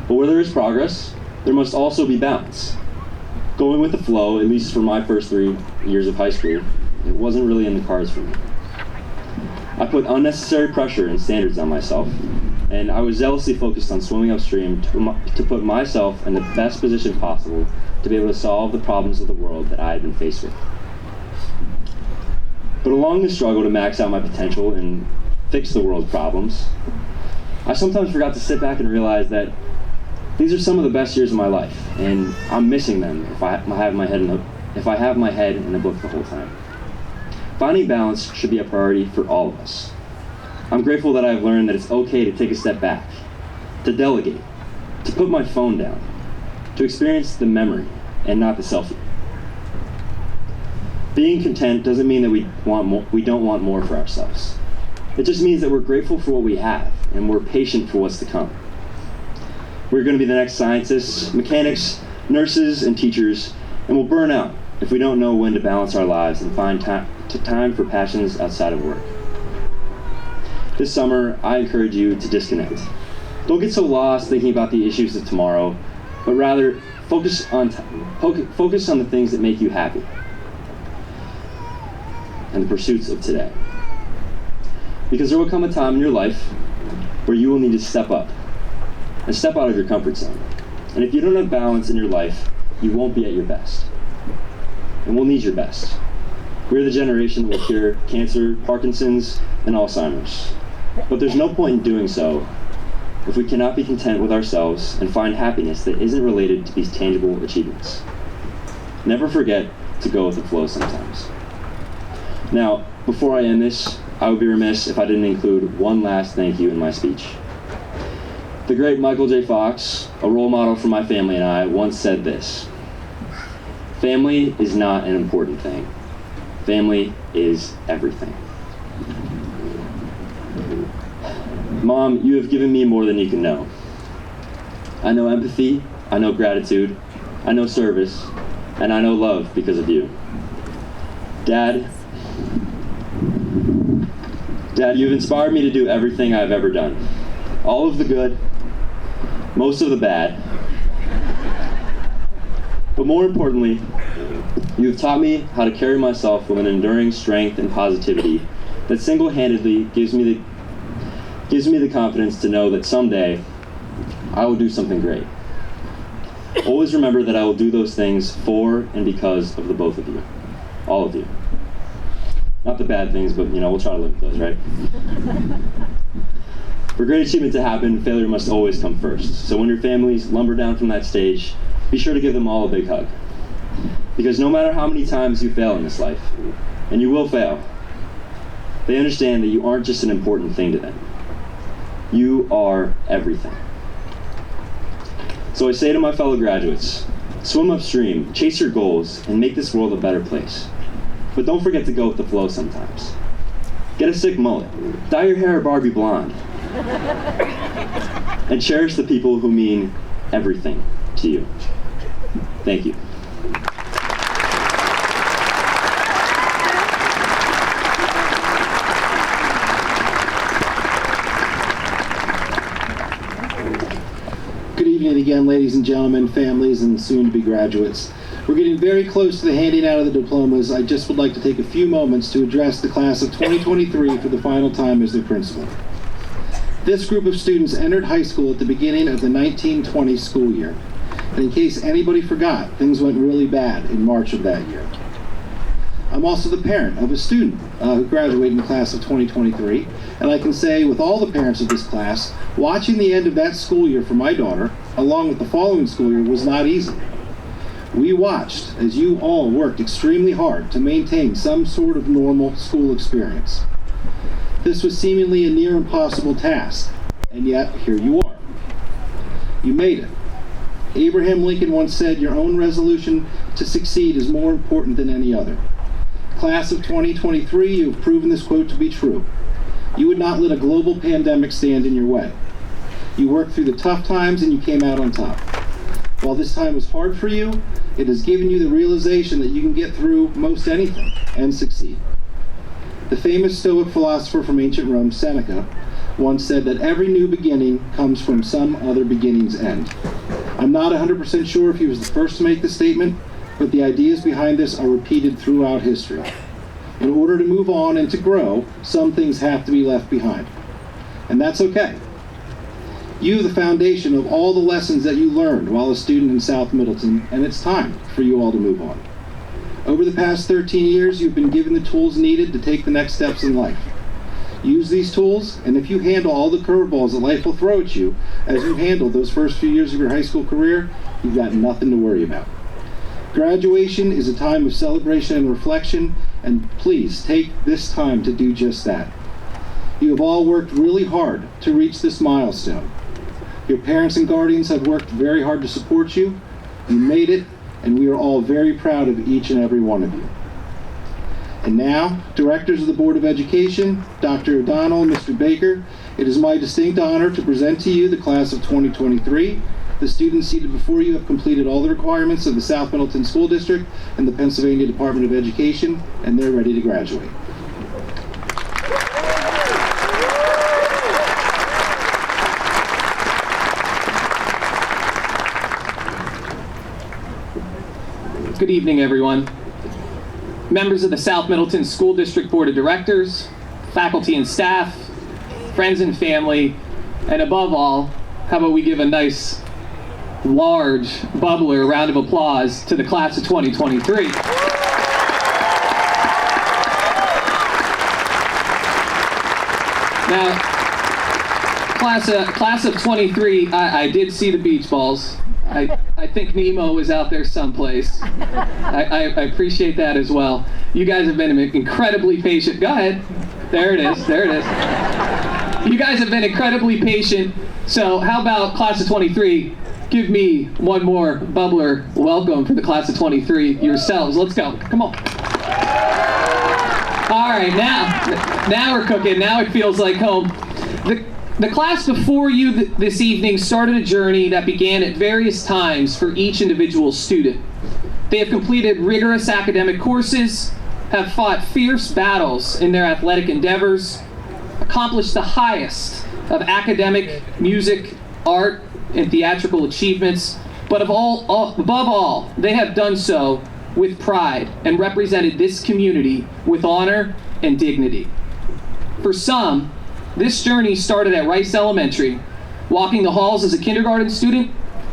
But where there is progress, there must also be balance. Going with the flow, at least for my first 3 years of high school, it wasn't really in the cards for me. I put unnecessary pressure and standards on myself, and I was zealously focused on swimming upstream to put myself in the best position possible to be able to solve the problems of the world that I had been faced with. But along the struggle to max out my potential and fix the world's problems, I sometimes forgot to sit back and realize that these are some of the best years of my life, and I'm missing them if I have my head in the book the whole time. Finding balance should be a priority for all of us. I'm grateful that I've learned that it's okay to take a step back, to delegate, to put my phone down, to experience the memory and not the selfie. Being content doesn't mean that we don't want more for ourselves. It just means that we're grateful for what we have and we're patient for what's to come. We're going to be the next scientists, mechanics, nurses, and teachers, and we'll burn out if we don't know when to balance our lives and find time for passions outside of work. This summer, I encourage you to disconnect. Don't get so lost thinking about the issues of tomorrow, but rather focus on the things that make you happy and the pursuits of today. Because there will come a time in your life where you will need to step up and step out of your comfort zone. And if you don't have balance in your life, you won't be at your best. And we'll need your best. We're the generation that will cure cancer, Parkinson's, and Alzheimer's. But there's no point in doing so if we cannot be content with ourselves and find happiness that isn't related to these tangible achievements. Never forget to go with the flow sometimes. Now, before I end this, I would be remiss if I didn't include one last thank you in my speech. The great Michael J. Fox, a role model for my family and I, once said this: family is not an important thing. Family is everything. Mom, you have given me more than you can know. I know empathy, I know gratitude, I know service, and I know love because of you. Dad, you've inspired me to do everything I've ever done. All of the good, most of the bad. But more importantly, you have taught me how to carry myself with an enduring strength and positivity that single-handedly gives me the confidence to know that someday I will do something great. Always remember that I will do those things for and because of the both of you. All of you. Not the bad things, but we'll try to live with those, right? For great achievement to happen, failure must always come first. So when your families lumber down from that stage, be sure to give them all a big hug. Because no matter how many times you fail in this life, and you will fail, they understand that you aren't just an important thing to them. You are everything. So I say to my fellow graduates, swim upstream, chase your goals, and make this world a better place. But don't forget to go with the flow sometimes. Get a sick mullet, dye your hair Barbie blonde, and cherish the people who mean everything to you. Thank you. Good evening again, ladies and gentlemen, families, and soon-to-be graduates. We're getting very close to the handing out of the diplomas. I just would like to take a few moments to address the class of 2023 for the final time as their principal. This group of students entered high school at the beginning of the 1920 school year. And in case anybody forgot, things went really bad in March of that year. I'm also the parent of a student who graduated in the class of 2023, and I can say with all the parents of this class, watching the end of that school year for my daughter, along with the following school year, was not easy. We watched as you all worked extremely hard to maintain some sort of normal school experience. This was seemingly a near impossible task, and yet here you are. You made it. Abraham Lincoln once said, "Your own resolution to succeed is more important than any other." Class of 2023, you have proven this quote to be true. You would not let a global pandemic stand in your way. You worked through the tough times and you came out on top. While this time was hard for you, it has given you the realization that you can get through most anything and succeed. The famous Stoic philosopher from ancient Rome, Seneca, once said that every new beginning comes from some other beginning's end. I'm not 100% sure if he was the first to make this statement, but the ideas behind this are repeated throughout history. In order to move on and to grow, some things have to be left behind. And that's okay. You, the foundation of all the lessons that you learned while a student in South Middleton, and it's time for you all to move on. Over the past 13 years, you've been given the tools needed to take the next steps in life. Use these tools, and if you handle all the curveballs that life will throw at you as you handled those first few years of your high school career, you've got nothing to worry about. Graduation is a time of celebration and reflection, and please take this time to do just that. You have all worked really hard to reach this milestone. Your parents and guardians have worked very hard to support you. You made it, and we are all very proud of each and every one of you. And now, Directors of the Board of Education, Dr. O'Donnell and Mr. Baker, it is my distinct honor to present to you the class of 2023. The students seated before you have completed all the requirements of the South Middleton School District and the Pennsylvania Department of Education, and they're ready to graduate. Good evening, everyone. Members of the South Middleton School District Board of Directors, faculty and staff, friends and family, and above all, how about we give a nice, large, bubbler round of applause to the class of 2023. Now, class of 23, I did see the beach balls. I think Nemo was out there someplace. I appreciate that as well. You guys have been incredibly patient. Go ahead. There it is. You guys have been incredibly patient So how about class of 23? Give me one more bubbler welcome for the class of 23 yourselves. Let's go. Come on. All right, now we're cooking. Now it feels like home. The class before you this evening started a journey that began at various times for each individual student. They have completed rigorous academic courses, have fought fierce battles in their athletic endeavors, accomplished the highest of academic, music, art, and theatrical achievements, but above all, they have done so with pride and represented this community with honor and dignity. For some, this journey started at Rice Elementary, walking the halls as a kindergarten student,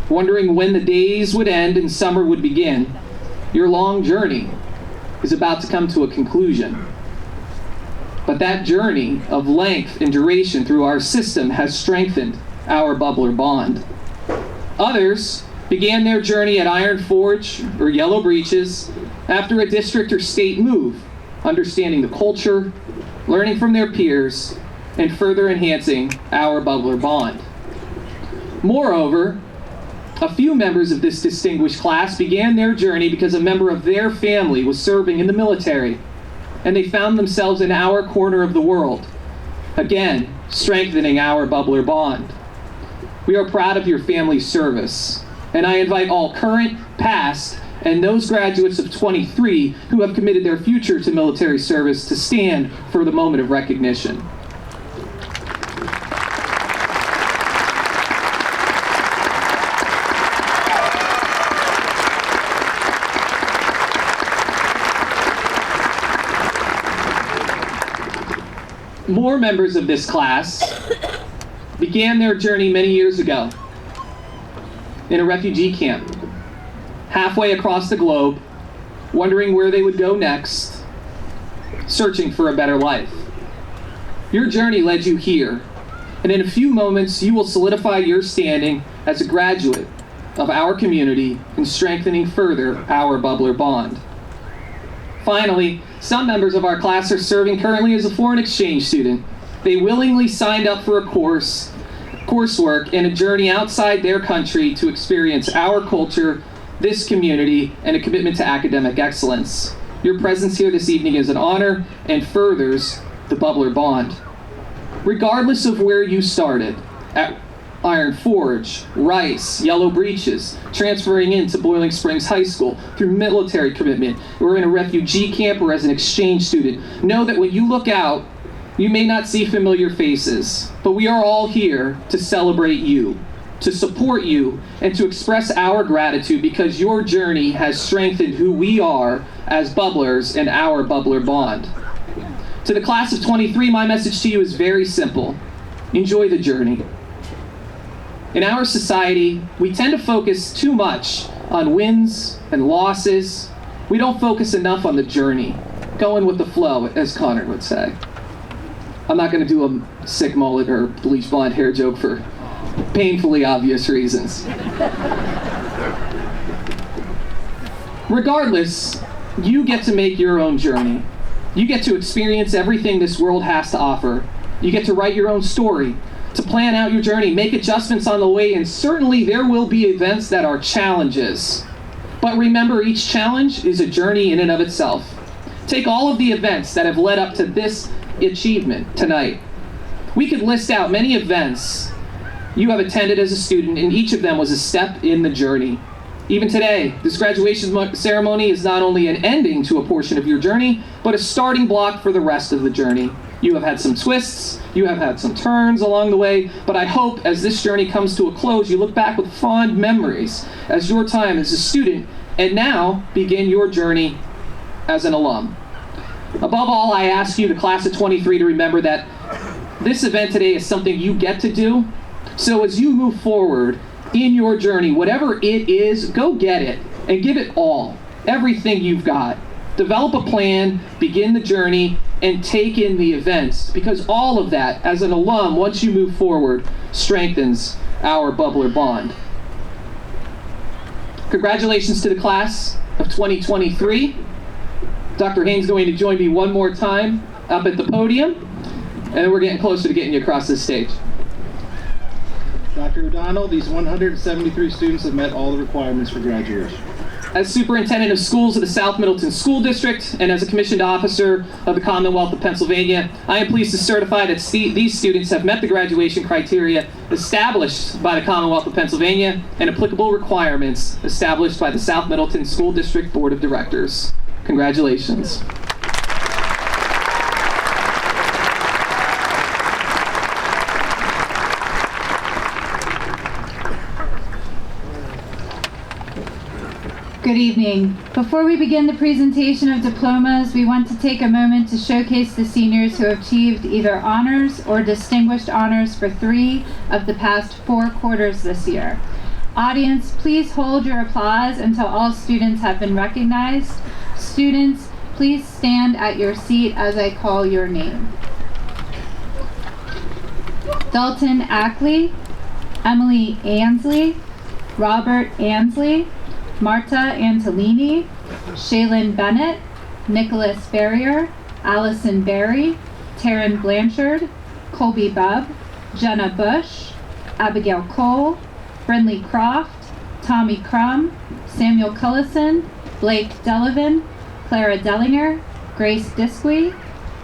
wondering when the days would end and summer would begin. Your long journey is about to come to a conclusion. But that journey of length and duration through our system has strengthened our bubbler bond. Others began their journey at Iron Forge or Yellow Breeches after a district or state move, understanding the culture, learning from their peers, and further enhancing our bubbler bond. Moreover, a few members of this distinguished class began their journey because a member of their family was serving in the military, and they found themselves in our corner of the world, again, strengthening our bubbler bond. We are proud of your family's service, and I invite all current, past, and those graduates of 23 who have committed their future to military service to stand for the moment of recognition. More members of this class began their journey many years ago in a refugee camp, halfway across the globe, wondering where they would go next, searching for a better life. Your journey led you here, and in a few moments you will solidify your standing as a graduate of our community and strengthening further our bubbler bond. Finally, some members of our class are serving currently as a foreign exchange student. They willingly signed up for a coursework and a journey outside their country to experience our culture, this community, and a commitment to academic excellence. Your presence here this evening is an honor and furthers the bubbler bond. Regardless of where you started, at Iron Forge, Rice, Yellow Breeches, transferring into Boiling Springs High School, through military commitment, or in a refugee camp or as an exchange student, know that when you look out, you may not see familiar faces, but we are all here to celebrate you, to support you, and to express our gratitude because your journey has strengthened who we are as bubblers and our bubbler bond. To the class of 23, my message to you is very simple. Enjoy the journey. In our society, we tend to focus too much on wins and losses. We don't focus enough on the journey, going with the flow, as Connor would say. I'm not going to do a sick mullet or bleach blonde hair joke for painfully obvious reasons. Regardless, you get to make your own journey. You get to experience everything this world has to offer. You get to write your own story, to plan out your journey, make adjustments on the way, and certainly there will be events that are challenges. But remember, each challenge is a journey in and of itself. Take all of the events that have led up to this achievement tonight. We could list out many events you have attended as a student, and each of them was a step in the journey. Even today, this graduation ceremony is not only an ending to a portion of your journey, but a starting block for the rest of the journey. You have had some twists, you have had some turns along the way, but I hope as this journey comes to a close, you look back with fond memories as your time as a student, and now begin your journey as an alum. Above all, I ask you, the class of 23, to remember that this event today is something you get to do. So as you move forward in your journey, whatever it is, go get it and give it all, everything you've got. Develop a plan, begin the journey, and take in the events, because all of that, as an alum, once you move forward, strengthens our bubbler bond. Congratulations to the class of 2023. Dr. Haynes is going to join me one more time up at the podium, and we're getting closer to getting you across this stage. Dr. O'Donnell, these 173 students have met all the requirements for graduation. As Superintendent of Schools of the South Middleton School District and as a commissioned officer of the Commonwealth of Pennsylvania, I am pleased to certify that these students have met the graduation criteria established by the Commonwealth of Pennsylvania and applicable requirements established by the South Middleton School District Board of Directors. Congratulations. Good evening. Before we begin the presentation of diplomas, we want to take a moment to showcase the seniors who have achieved either honors or distinguished honors for 3 of the past 4 quarters this year. Audience, please hold your applause until all students have been recognized. Students, please stand at your seat as I call your name. Dalton Ackley, Emily Ansley, Robert Ansley, Marta Antolini, Shaylin Bennett, Nicholas Ferrier, Allison Berry, Taryn Blanchard, Colby Bubb, Jenna Bush, Abigail Cole, Brindley Croft, Tommy Crum, Samuel Cullison, Blake Delavan, Clara Dellinger, Grace Disqui,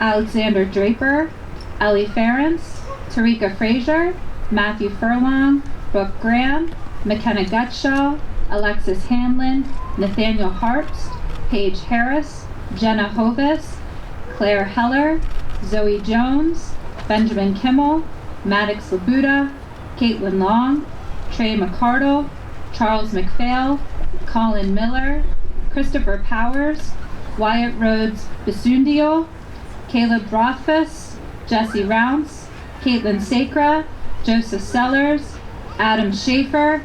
Alexander Draper, Ellie Ference, Tarika Frazier, Matthew Furlong, Brooke Graham, McKenna Gutshaw, Alexis Hanlon, Nathaniel Harpst, Paige Harris, Jenna Hovis, Claire Heller, Zoe Jones, Benjamin Kimmel, Maddox Labuda, Caitlin Long, Trey McCardle, Charles McPhail, Colin Miller, Christopher Powers, Wyatt Rhodes Bisundial, Caleb Rothfuss, Jesse Rounce, Caitlin Sacra, Joseph Sellers, Adam Schaefer,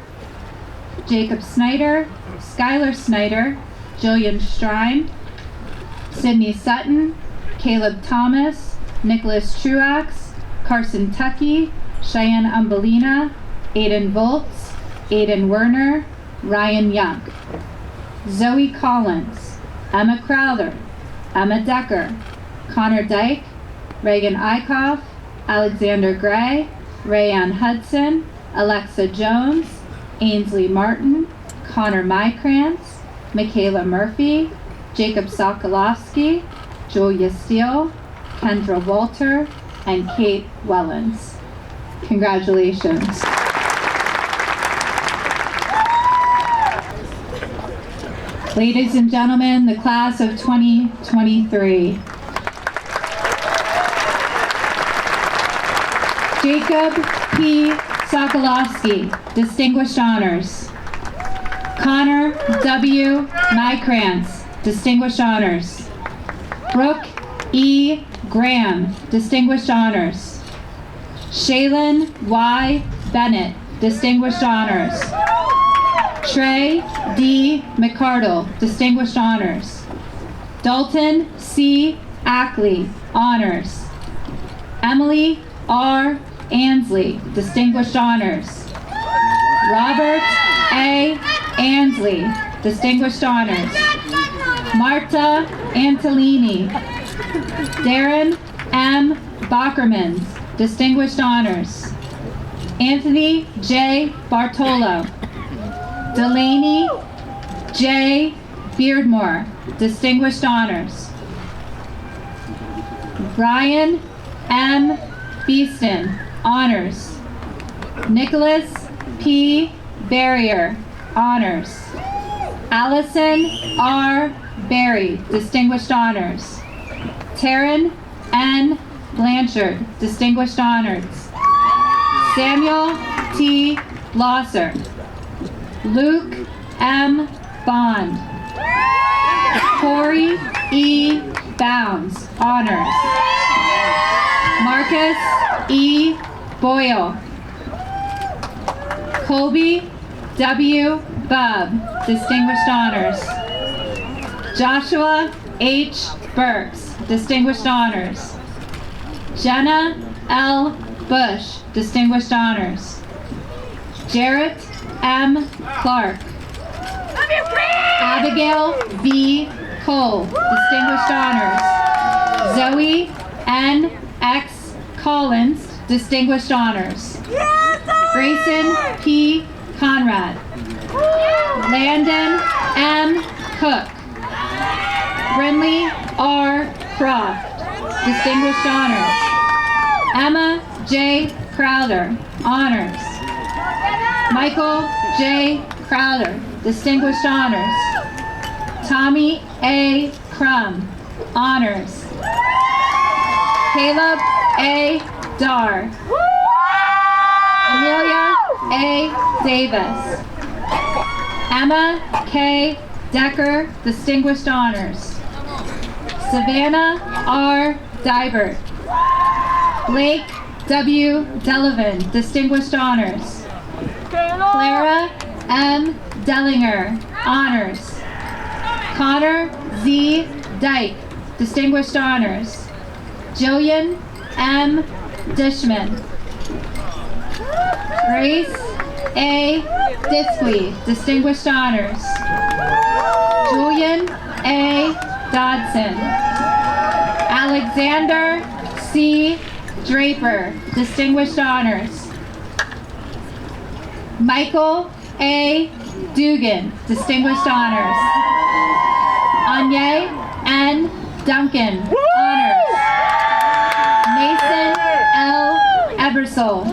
Jacob Snyder, Skylar Snyder, Jillian Strine, Sydney Sutton, Caleb Thomas, Nicholas Truax, Carson Tuckey, Cheyenne Umbelina, Aiden Voltz, Aiden Werner, Ryan Young. Zoe Collins, Emma Crowther, Emma Decker, Connor Dyke, Reagan Eichhoff, Alexander Gray, Rayanne Hudson, Alexa Jones, Ainsley Martin, Connor Mykrantz, Michaela Murphy, Jacob Sokolowski, Julia Steele, Kendra Walter, and Kate Wellens. Congratulations. Ladies and gentlemen, the class of 2023. Jacob P. Sokolowski, Distinguished Honors. Connor W. Mykrantz, Distinguished Honors. Brooke E. Graham, Distinguished Honors. Shaylin Y. Bennett, Distinguished Honors. Trey D. McCardle, Distinguished Honors. Dalton C. Ackley, Honors. Emily R. Ansley, Distinguished Honors. Robert A. Ansley, Distinguished Honors. Marta Antolini. Darren M. Bockermans, Distinguished Honors. Anthony J. Bartolo. Delaney J. Beardmore, Distinguished Honors. Ryan M. Beeston, Honors. Nicholas P. Barrier, Honors. Allison R. Berry, Distinguished Honors. Taryn N. Blanchard, Distinguished Honors. Samuel T. Losser. Luke M. Bond. Corey E. Bounds, Honors. Marcus E. Boyle. Colby W. Bubb, Distinguished Honors. Joshua H. Burks, Distinguished Honors. Jenna L. Bush, Distinguished Honors. Jarrett M. Clark. Abigail V. Cole, Distinguished Honors. Zoe N. X. Collins, Distinguished Honors. Grayson P. Conrad. Landon M. Cook. Brinley R. Croft, Distinguished Honors. Emma J. Crowder, Honors. Michael J. Crowder, Distinguished Honors. Tommy A. Crum, Honors. Caleb A. Dar. Amelia A. Davis. Emma K. Decker, Distinguished Honors. Savannah R. Dibert. Blake W. Delavan, Distinguished Honors. Clara M. Dellinger, Honors. Connor Z. Dyke, Distinguished Honors. Jillian M. Dishman. Grace A. Diskley, Distinguished Honors. Julian A. Dodson. Alexander C. Draper, Distinguished Honors. Michael A. Dugan, Distinguished Honors. Anye N. Duncan, Honors. Mason L. Ebersol.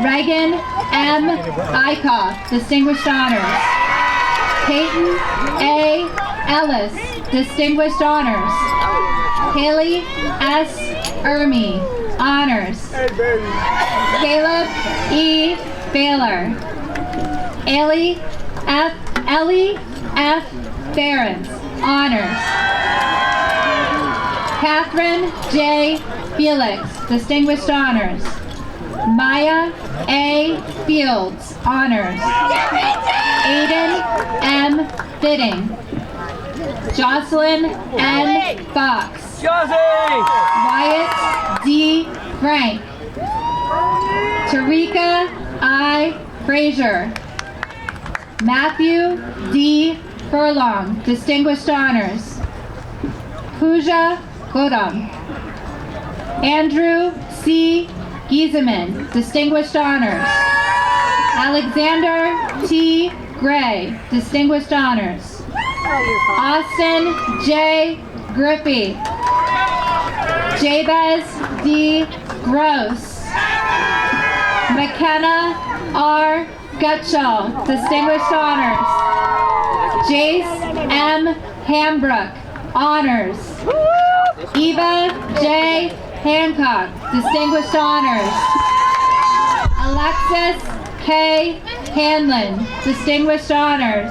Reagan M. Eichhoff, Distinguished Honors. Peyton A. Ellis, Distinguished Honors. Haley S. Ermy, Honors. Caleb E. Baylor. Ellie F. Behrens, Honors. Catherine J. Felix, Distinguished Honors. Maya A. Fields, Honors. Aiden M. Fitting. Jocelyn N. Fox. Wyatt D. Frank. Tarika I. Frazier. Matthew D. Furlong, Distinguished Honors. Pooja Godam. Andrew C. Giesemann, Distinguished Honors. Alexander T. Gray, Distinguished Honors. Austin J. Griffey. Jabez D. Gross. McKenna R. Gutschall, Distinguished Honors. Jace M. Hambrook, Honors. Eva J. Hancock, Distinguished Honors. Alexis K. Hanlon, Distinguished Honors.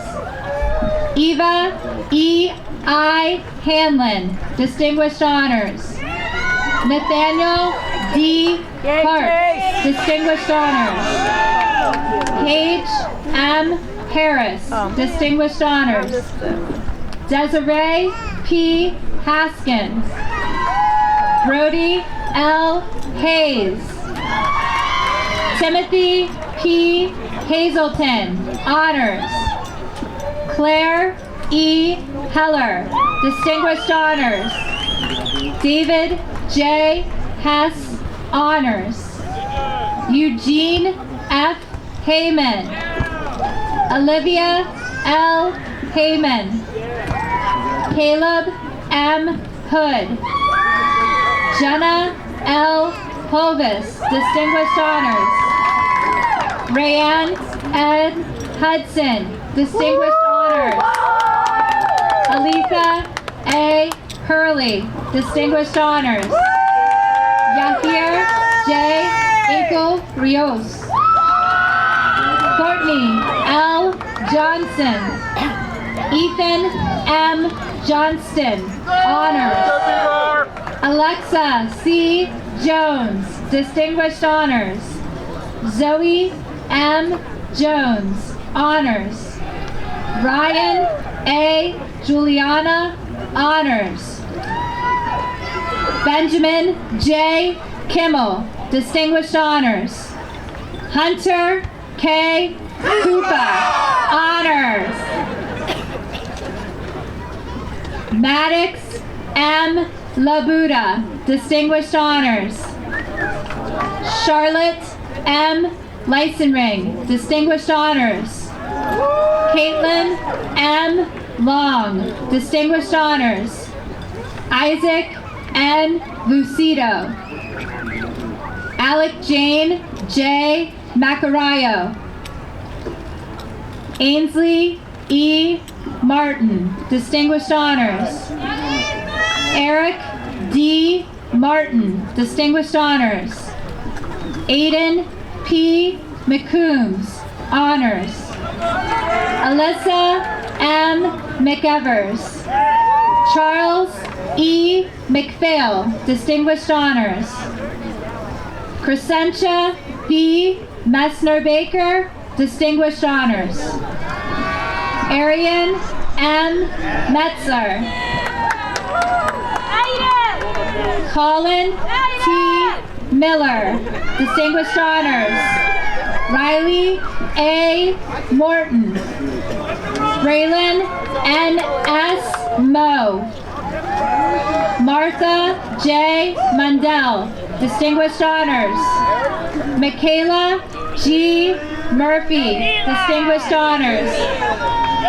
Eva E. I. Hanlon, Distinguished Honors. Nathaniel D. Parks, Distinguished Honors. Paige M. Harris, Distinguished Honors. Desiree P. Haskins. Brody L. Hayes. Timothy P. Hazelton, Honors. Claire E. Heller, Distinguished Honors. David J. Hess, Honors. Eugene F. Heyman. Olivia L. Heyman. Caleb M. Hood. Jenna L. Hovis, Distinguished Honors. Rayanne Ed Hudson, Distinguished Honors. Aletha A. Hurley, Distinguished Honors. Yahir J. Inkle Rios. Courtney L. Johnson. Ethan M. Johnston, Honors. Alexa C. Jones, Distinguished Honors. Zoe M. Jones, Honors. Ryan A. Juliana, Honors. Benjamin J. Kimmel, Distinguished Honors. Hunter K. Koopa, Honors. Maddox M. Labuda, Distinguished Honors. Charlotte M. Leisenring, Distinguished Honors. Caitlin M. Long, Distinguished Honors. Isaac N. Lucido. Alec Jane J. Macarayo. Ainsley E. Martin, Distinguished Honors. Eric D. Martin, Distinguished Honors. Aiden P. McCombs, Honors. Alyssa M. McEvers. Charles E. McPhail, Distinguished Honors. Crescentia B. Messner-Baker, Distinguished Honors. Arian M. Metzer. Colin T. Miller, Distinguished Honors. Riley A. Morton. Braylon N. S. Moe. Martha J. Mundell, Distinguished Honors. Michaela G. Murphy, Distinguished Honors.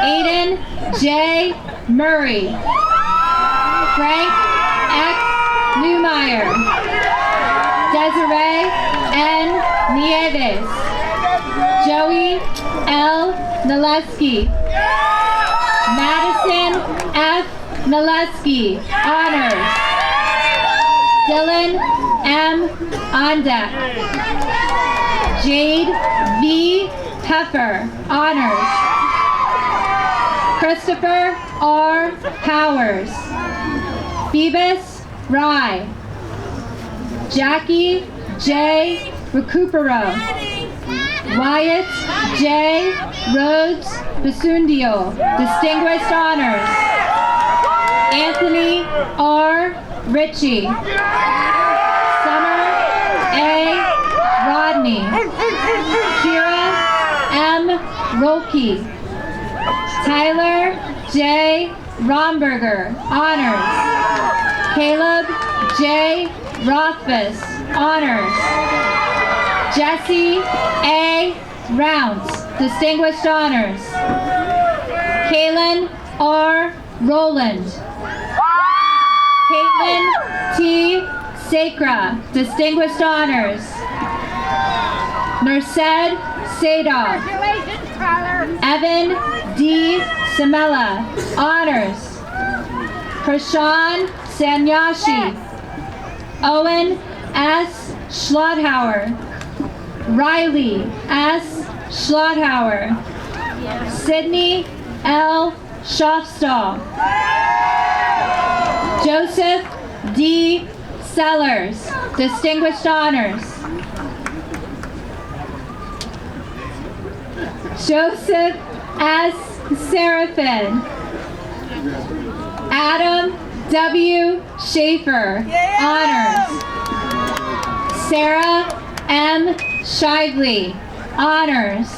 Aiden J. Murray. Frank X. Newmeyer. Desiree N. Nieves. Joey L. Naleski. Madison F. Naleski, Honors. Dylan M. Ondek. Jade V. Peffer, Honors. Christopher R. Powers. Phoebus Rye. Jackie J. Recupero. Wyatt J. Rhodes Basundio, Distinguished Honors. Anthony R. Ritchie. Summer A. Rodney. Kira M. Rolke. Tyler J. Romberger, Honors. Caleb J. Rothfuss, Honors. Jesse A. Rounce, Distinguished Honors. Kaylin R. Rowland. Caitlin T. Sacra, Distinguished Honors. Merced Sadov. Evan D. Samela, Honors. Prashan Sanyashi. Owen S. Schlotthauer. Riley S. Schlotthauer. Sydney L. Schaffstall. Joseph D. Sellers, Distinguished Honors. Joseph S. Seraphin. Adam W. Schaefer, Honors. Sarah M. Shively, Honors.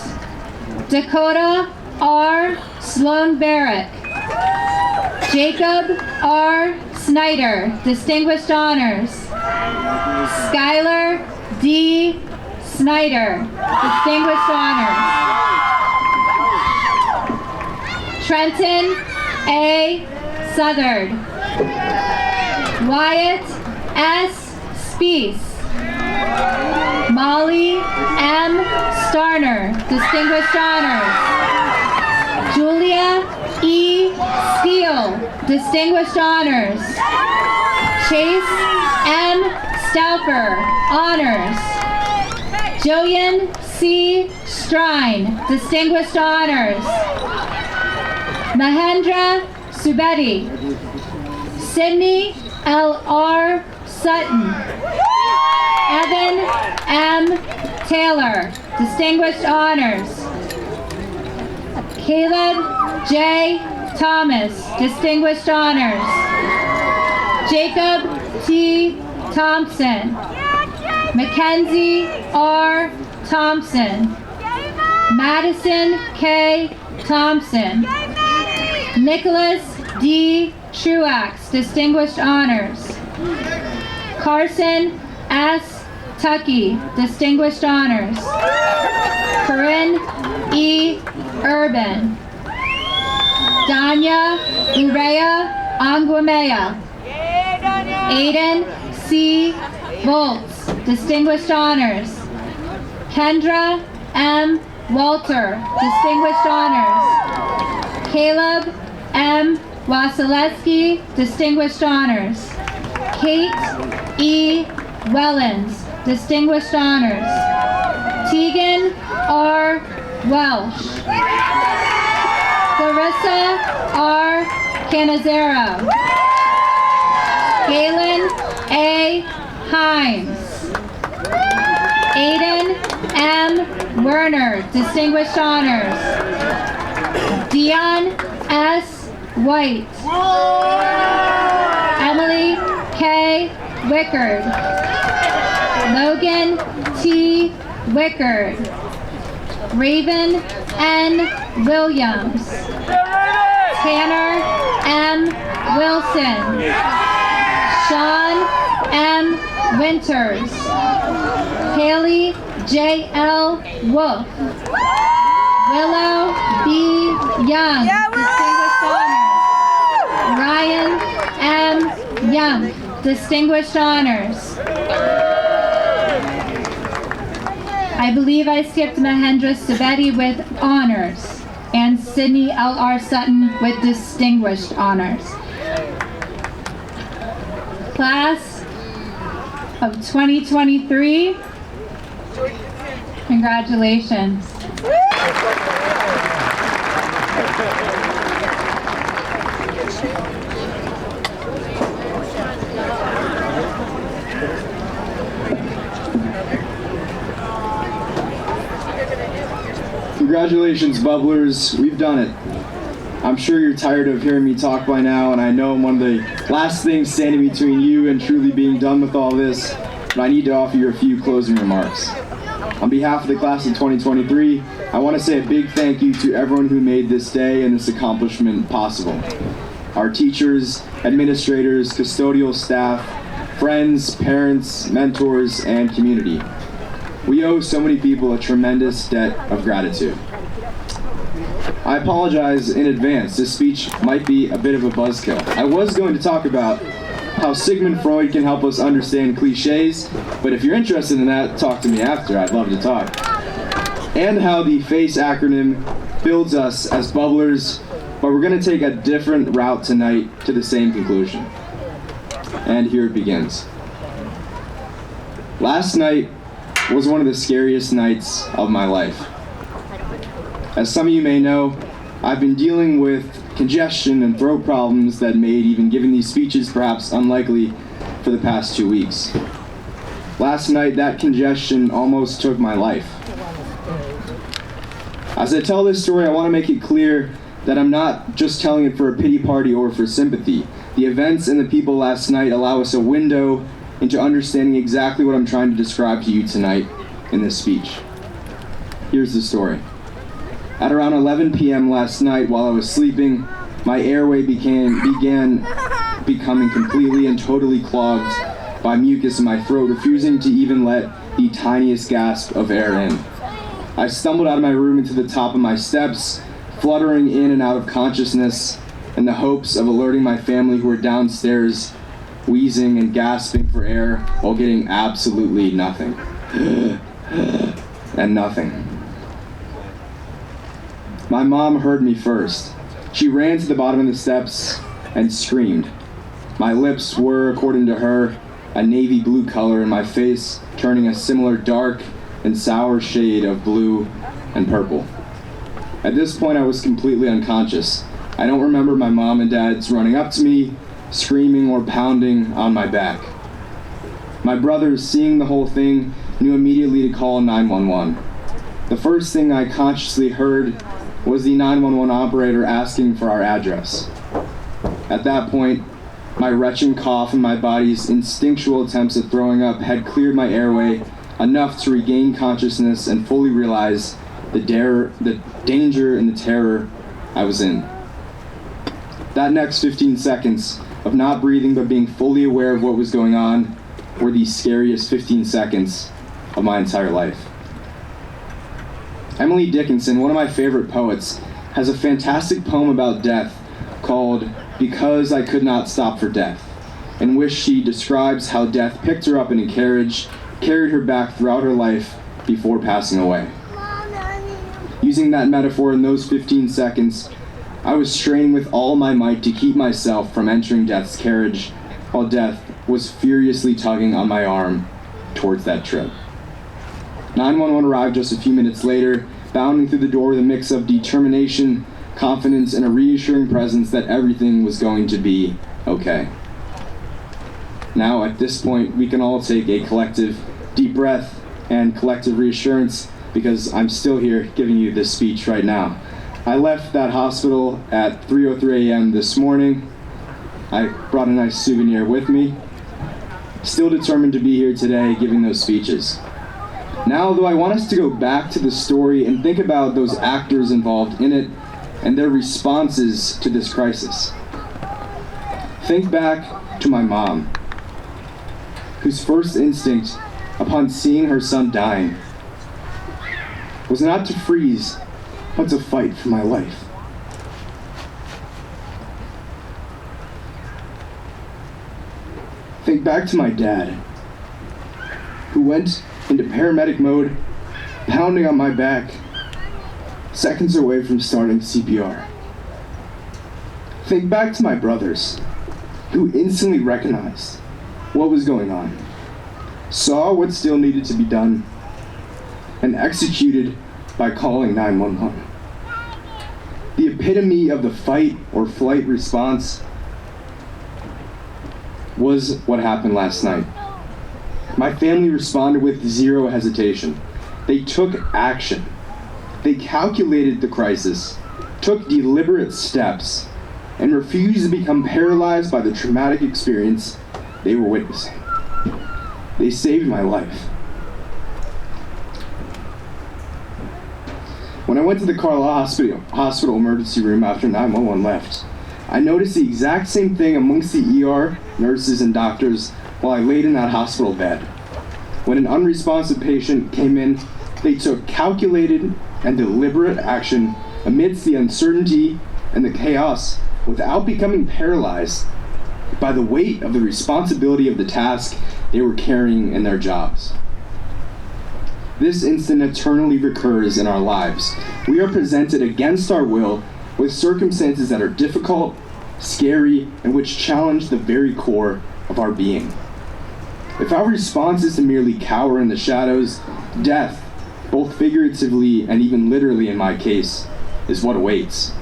Dakota R. Sloan Barrett. Jacob R. Snyder, Distinguished Honors. Skylar D. Snyder, Distinguished Honors. Trenton A. Southard. Wyatt S. Speece. Molly M. Starner, Distinguished Honors. Julia E. Steele, Distinguished Honors. Chase M. Stauffer, Honors. Joyan C. Strine, Distinguished Honors. Mahendra Subedi. Sydney L. R. Sutton. Evan M. Taylor, Distinguished Honors. Caleb J. Thomas, Distinguished Honors. Jacob T. Thompson. Mackenzie R. Thompson. Madison K. Thompson. Nicholas D. Truax, Distinguished Honors. Carson S. Tucky, Distinguished Honors. Corinne E. Urban. Danya Urea Anguamea. Aiden C. Volts, Distinguished Honors. Kendra M. Walter, Distinguished Honors. Caleb M. Wasilewski, Distinguished Honors. Kate E. Wellens, Distinguished Honors. Tegan R. Welsh. Clarissa R. Canizero. Galen A. Himes. Aiden M. Werner, Distinguished Honors. Dion S. White. Emily K. Wickard. Logan T. Wickard. Raven N. Williams. Tanner M. Wilson. Sean M. Winters. Haley J. L. Wolf. Willow B. Young, Distinguished Honors. Ryan M. Young, Distinguished Honors. I believe I skipped Mahendra Sabeti with honors and Sydney L.R. Sutton with distinguished honors. Class of 2023, congratulations. Congratulations, Bubblers. We've done it. I'm sure you're tired of hearing me talk by now, and I know I'm one of the last things standing between you and truly being done with all this, but I need to offer you a few closing remarks. On behalf of the class of 2023, I want to say a big thank you to everyone who made this day and this accomplishment possible. Our teachers, administrators, custodial staff, friends, parents, mentors, and community. We owe so many people a tremendous debt of gratitude. I apologize in advance. This speech might be a bit of a buzzkill. I was going to talk about how Sigmund Freud can help us understand cliches, but if you're interested in that, talk to me after. I'd love to talk. And how the FACE acronym builds us as bubblers, but we're going to take a different route tonight to the same conclusion. And here it begins. Last night was one of the scariest nights of my life. As some of you may know, I've been dealing with congestion and throat problems that made even giving these speeches perhaps unlikely for the past 2 weeks. Last night, that congestion almost took my life. As I tell this story, I want to make it clear that I'm not just telling it for a pity party or for sympathy. The events and the people last night allow us a window into understanding exactly what I'm trying to describe to you tonight in this speech. Here's the story. At around 11 p.m. last night, while I was sleeping, my airway began becoming completely and totally clogged by mucus in my throat, refusing to even let the tiniest gasp of air in. I stumbled out of my room into the top of my steps, fluttering in and out of consciousness in the hopes of alerting my family who were downstairs, wheezing and gasping for air while getting absolutely nothing. And nothing. My mom heard me first. She ran to the bottom of the steps and screamed. My lips were, according to her, a navy blue color, and my face turning a similar dark and sour shade of blue and purple. At this point, I was completely unconscious. I don't remember my mom and dad's running up to me, screaming or pounding on my back. My brothers, seeing the whole thing, knew immediately to call 911. The first thing I consciously heard was the 911 operator asking for our address. At that point, my retching cough and my body's instinctual attempts at throwing up had cleared my airway enough to regain consciousness and fully realize the danger and the terror I was in. That next 15 seconds of not breathing but being fully aware of what was going on were the scariest 15 seconds of my entire life. Emily Dickinson, one of my favorite poets, has a fantastic poem about death called "Because I Could Not Stop for Death," in which she describes how death picked her up in a carriage, carried her back throughout her life before passing away. Using that metaphor in those 15 seconds, I was straining with all my might to keep myself from entering death's carriage, while death was furiously tugging on my arm towards that trip. 911 arrived just a few minutes later, bounding through the door with a mix of determination, confidence, and a reassuring presence that everything was going to be okay. Now, at this point, we can all take a collective deep breath and collective reassurance, because I'm still here giving you this speech right now. I left that hospital at 3:03 a.m. this morning. I brought a nice souvenir with me. Still determined to be here today giving those speeches. Now, though, I want us to go back to the story and think about those actors involved in it and their responses to this crisis. Think back to my mom, whose first instinct upon seeing her son dying was not to freeze, but to fight for my life. Think back to my dad, who went into paramedic mode, pounding on my back, seconds away from starting CPR. Think back to my brothers, who instantly recognized what was going on, saw what still needed to be done, and executed by calling 911. The epitome of the fight or flight response was what happened last night. My family responded with zero hesitation. They took action. They calculated the crisis, took deliberate steps, and refused to become paralyzed by the traumatic experience they were witnessing. They saved my life. When I went to the Carlisle hospital emergency room after 911 left, I noticed the exact same thing amongst the ER nurses and doctors while I laid in that hospital bed. When an unresponsive patient came in, they took calculated and deliberate action amidst the uncertainty and the chaos without becoming paralyzed by the weight of the responsibility of the task they were carrying in their jobs. This instant eternally recurs in our lives. We are presented against our will with circumstances that are difficult, scary, and which challenge the very core of our being. If our response is to merely cower in the shadows, death, both figuratively and even literally in my case, is what awaits.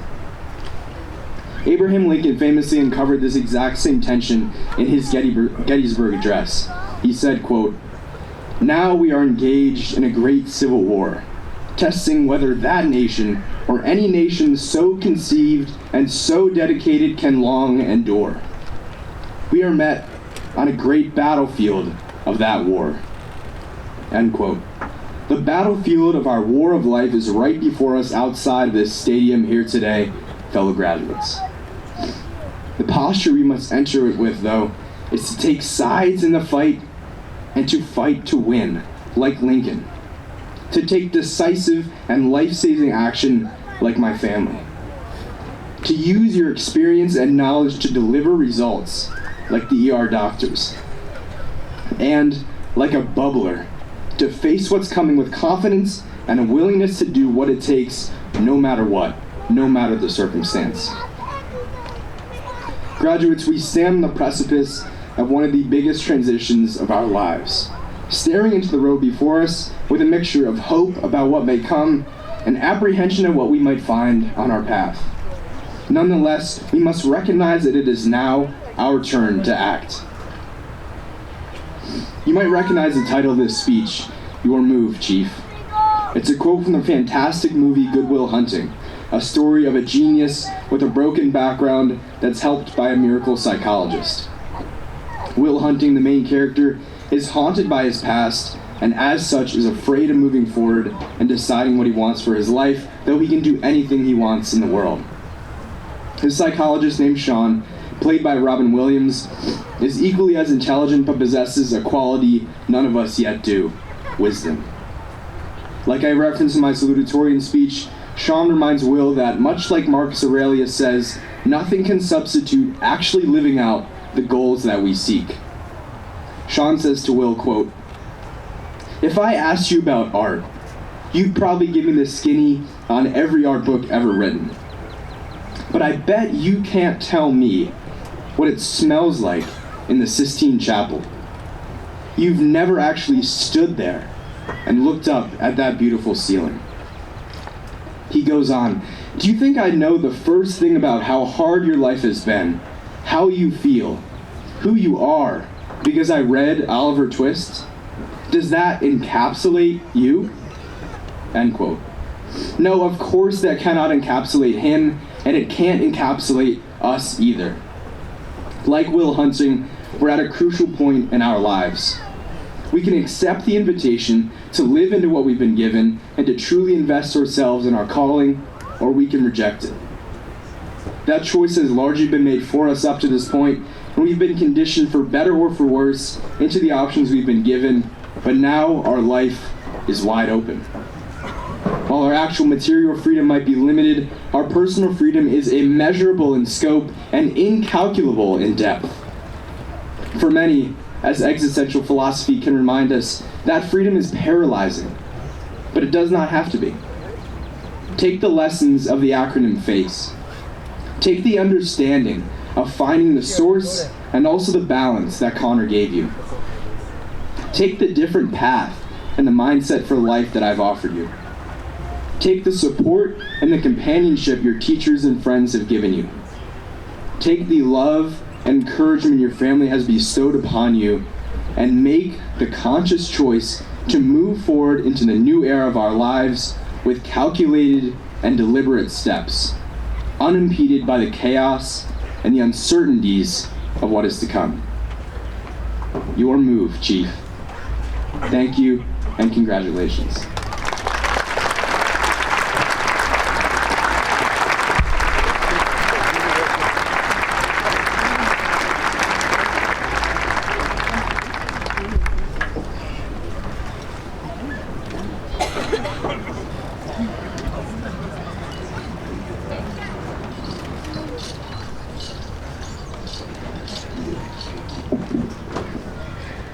Abraham Lincoln famously uncovered this exact same tension in his Gettysburg Address. He said, quote, "Now we are engaged in a great civil war, testing whether that nation or any nation so conceived and so dedicated can long endure. We are met on a great battlefield of that war." End quote. The battlefield of our war of life is right before us outside this stadium here today, fellow graduates. The posture we must enter it with, though, is to take sides in the fight and to fight to win, like Lincoln. To take decisive and life-saving action, like my family. To use your experience and knowledge to deliver results, like the ER doctors. And, like a bubbler, to face what's coming with confidence and a willingness to do what it takes, no matter what, no matter the circumstance. Graduates, we stand on the precipice of one of the biggest transitions of our lives, staring into the road before us with a mixture of hope about what may come and apprehension of what we might find on our path. Nonetheless, we must recognize that it is now our turn to act. You might recognize the title of this speech, "Your Move, Chief." It's a quote from the fantastic movie Good Will Hunting, a story of a genius with a broken background that's helped by a miracle psychologist. Will Hunting, the main character, is haunted by his past and as such is afraid of moving forward and deciding what he wants for his life, though he can do anything he wants in the world. His psychologist named Sean played by Robin Williams, is equally as intelligent but possesses a quality none of us yet do: wisdom. Like I referenced in my salutatorian speech, Sean reminds Will that, much like Marcus Aurelius says, nothing can substitute actually living out the goals that we seek. Sean says to Will, quote, "If I asked you about art, you'd probably give me the skinny on every art book ever written. But I bet you can't tell me what it smells like in the Sistine Chapel. You've never actually stood there and looked up at that beautiful ceiling." He goes on, "Do you think I know the first thing about how hard your life has been, how you feel, who you are, because I read Oliver Twist? Does that encapsulate you?" End quote. No, of course that cannot encapsulate him, and it can't encapsulate us either. Like Will Hunting, we're at a crucial point in our lives. We can accept the invitation to live into what we've been given and to truly invest ourselves in our calling, or we can reject it. That choice has largely been made for us up to this point, and we've been conditioned, for better or for worse, into the options we've been given, but now our life is wide open. While our actual material freedom might be limited, our personal freedom is immeasurable in scope and incalculable in depth. For many, as existential philosophy can remind us, that freedom is paralyzing, but it does not have to be. Take the lessons of the acronym FACE. Take the understanding of finding the source and also the balance that Connor gave you. Take the different path and the mindset for life that I've offered you. Take the support and the companionship your teachers and friends have given you. Take the love and encouragement your family has bestowed upon you, and make the conscious choice to move forward into the new era of our lives with calculated and deliberate steps, unimpeded by the chaos and the uncertainties of what is to come. Your move, Chief. Thank you, and congratulations.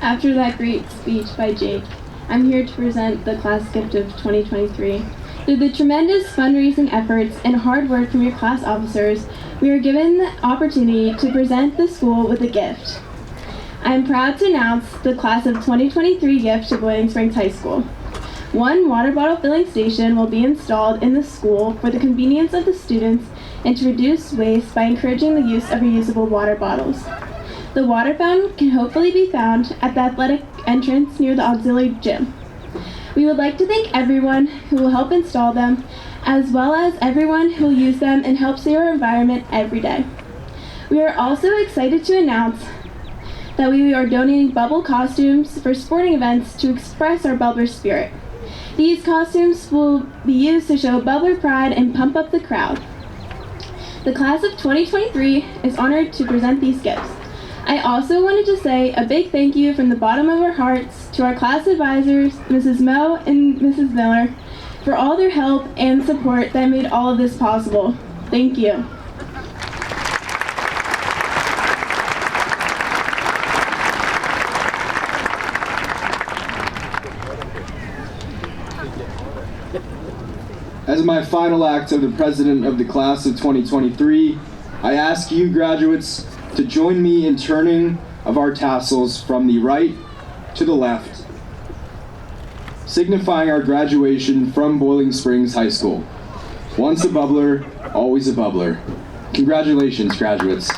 After that great speech by Jake, I'm here to present the class gift of 2023. Through the tremendous fundraising efforts and hard work from your class officers, we are given the opportunity to present the school with a gift. I am proud to announce the class of 2023 gift to Boiling Springs High School. One water bottle filling station will be installed in the school for the convenience of the students and to reduce waste by encouraging the use of reusable water bottles. The water fountain can hopefully be found at the athletic entrance near the auxiliary gym. We would like to thank everyone who will help install them, as well as everyone who will use them and help save our environment every day. We are also excited to announce that we are donating bubble costumes for sporting events to express our bubbler spirit. These costumes will be used to show bubbler pride and pump up the crowd. The class of 2023 is honored to present these gifts. I also wanted to say a big thank you from the bottom of our hearts to our class advisors, Mrs. Moe and Mrs. Miller, for all their help and support that made all of this possible. Thank you. As my final act of the president of the class of 2023, I ask you graduates to join me in turning of our tassels from the right to the left, signifying our graduation from Boiling Springs High School. Once a bubbler, always a bubbler. Congratulations, graduates.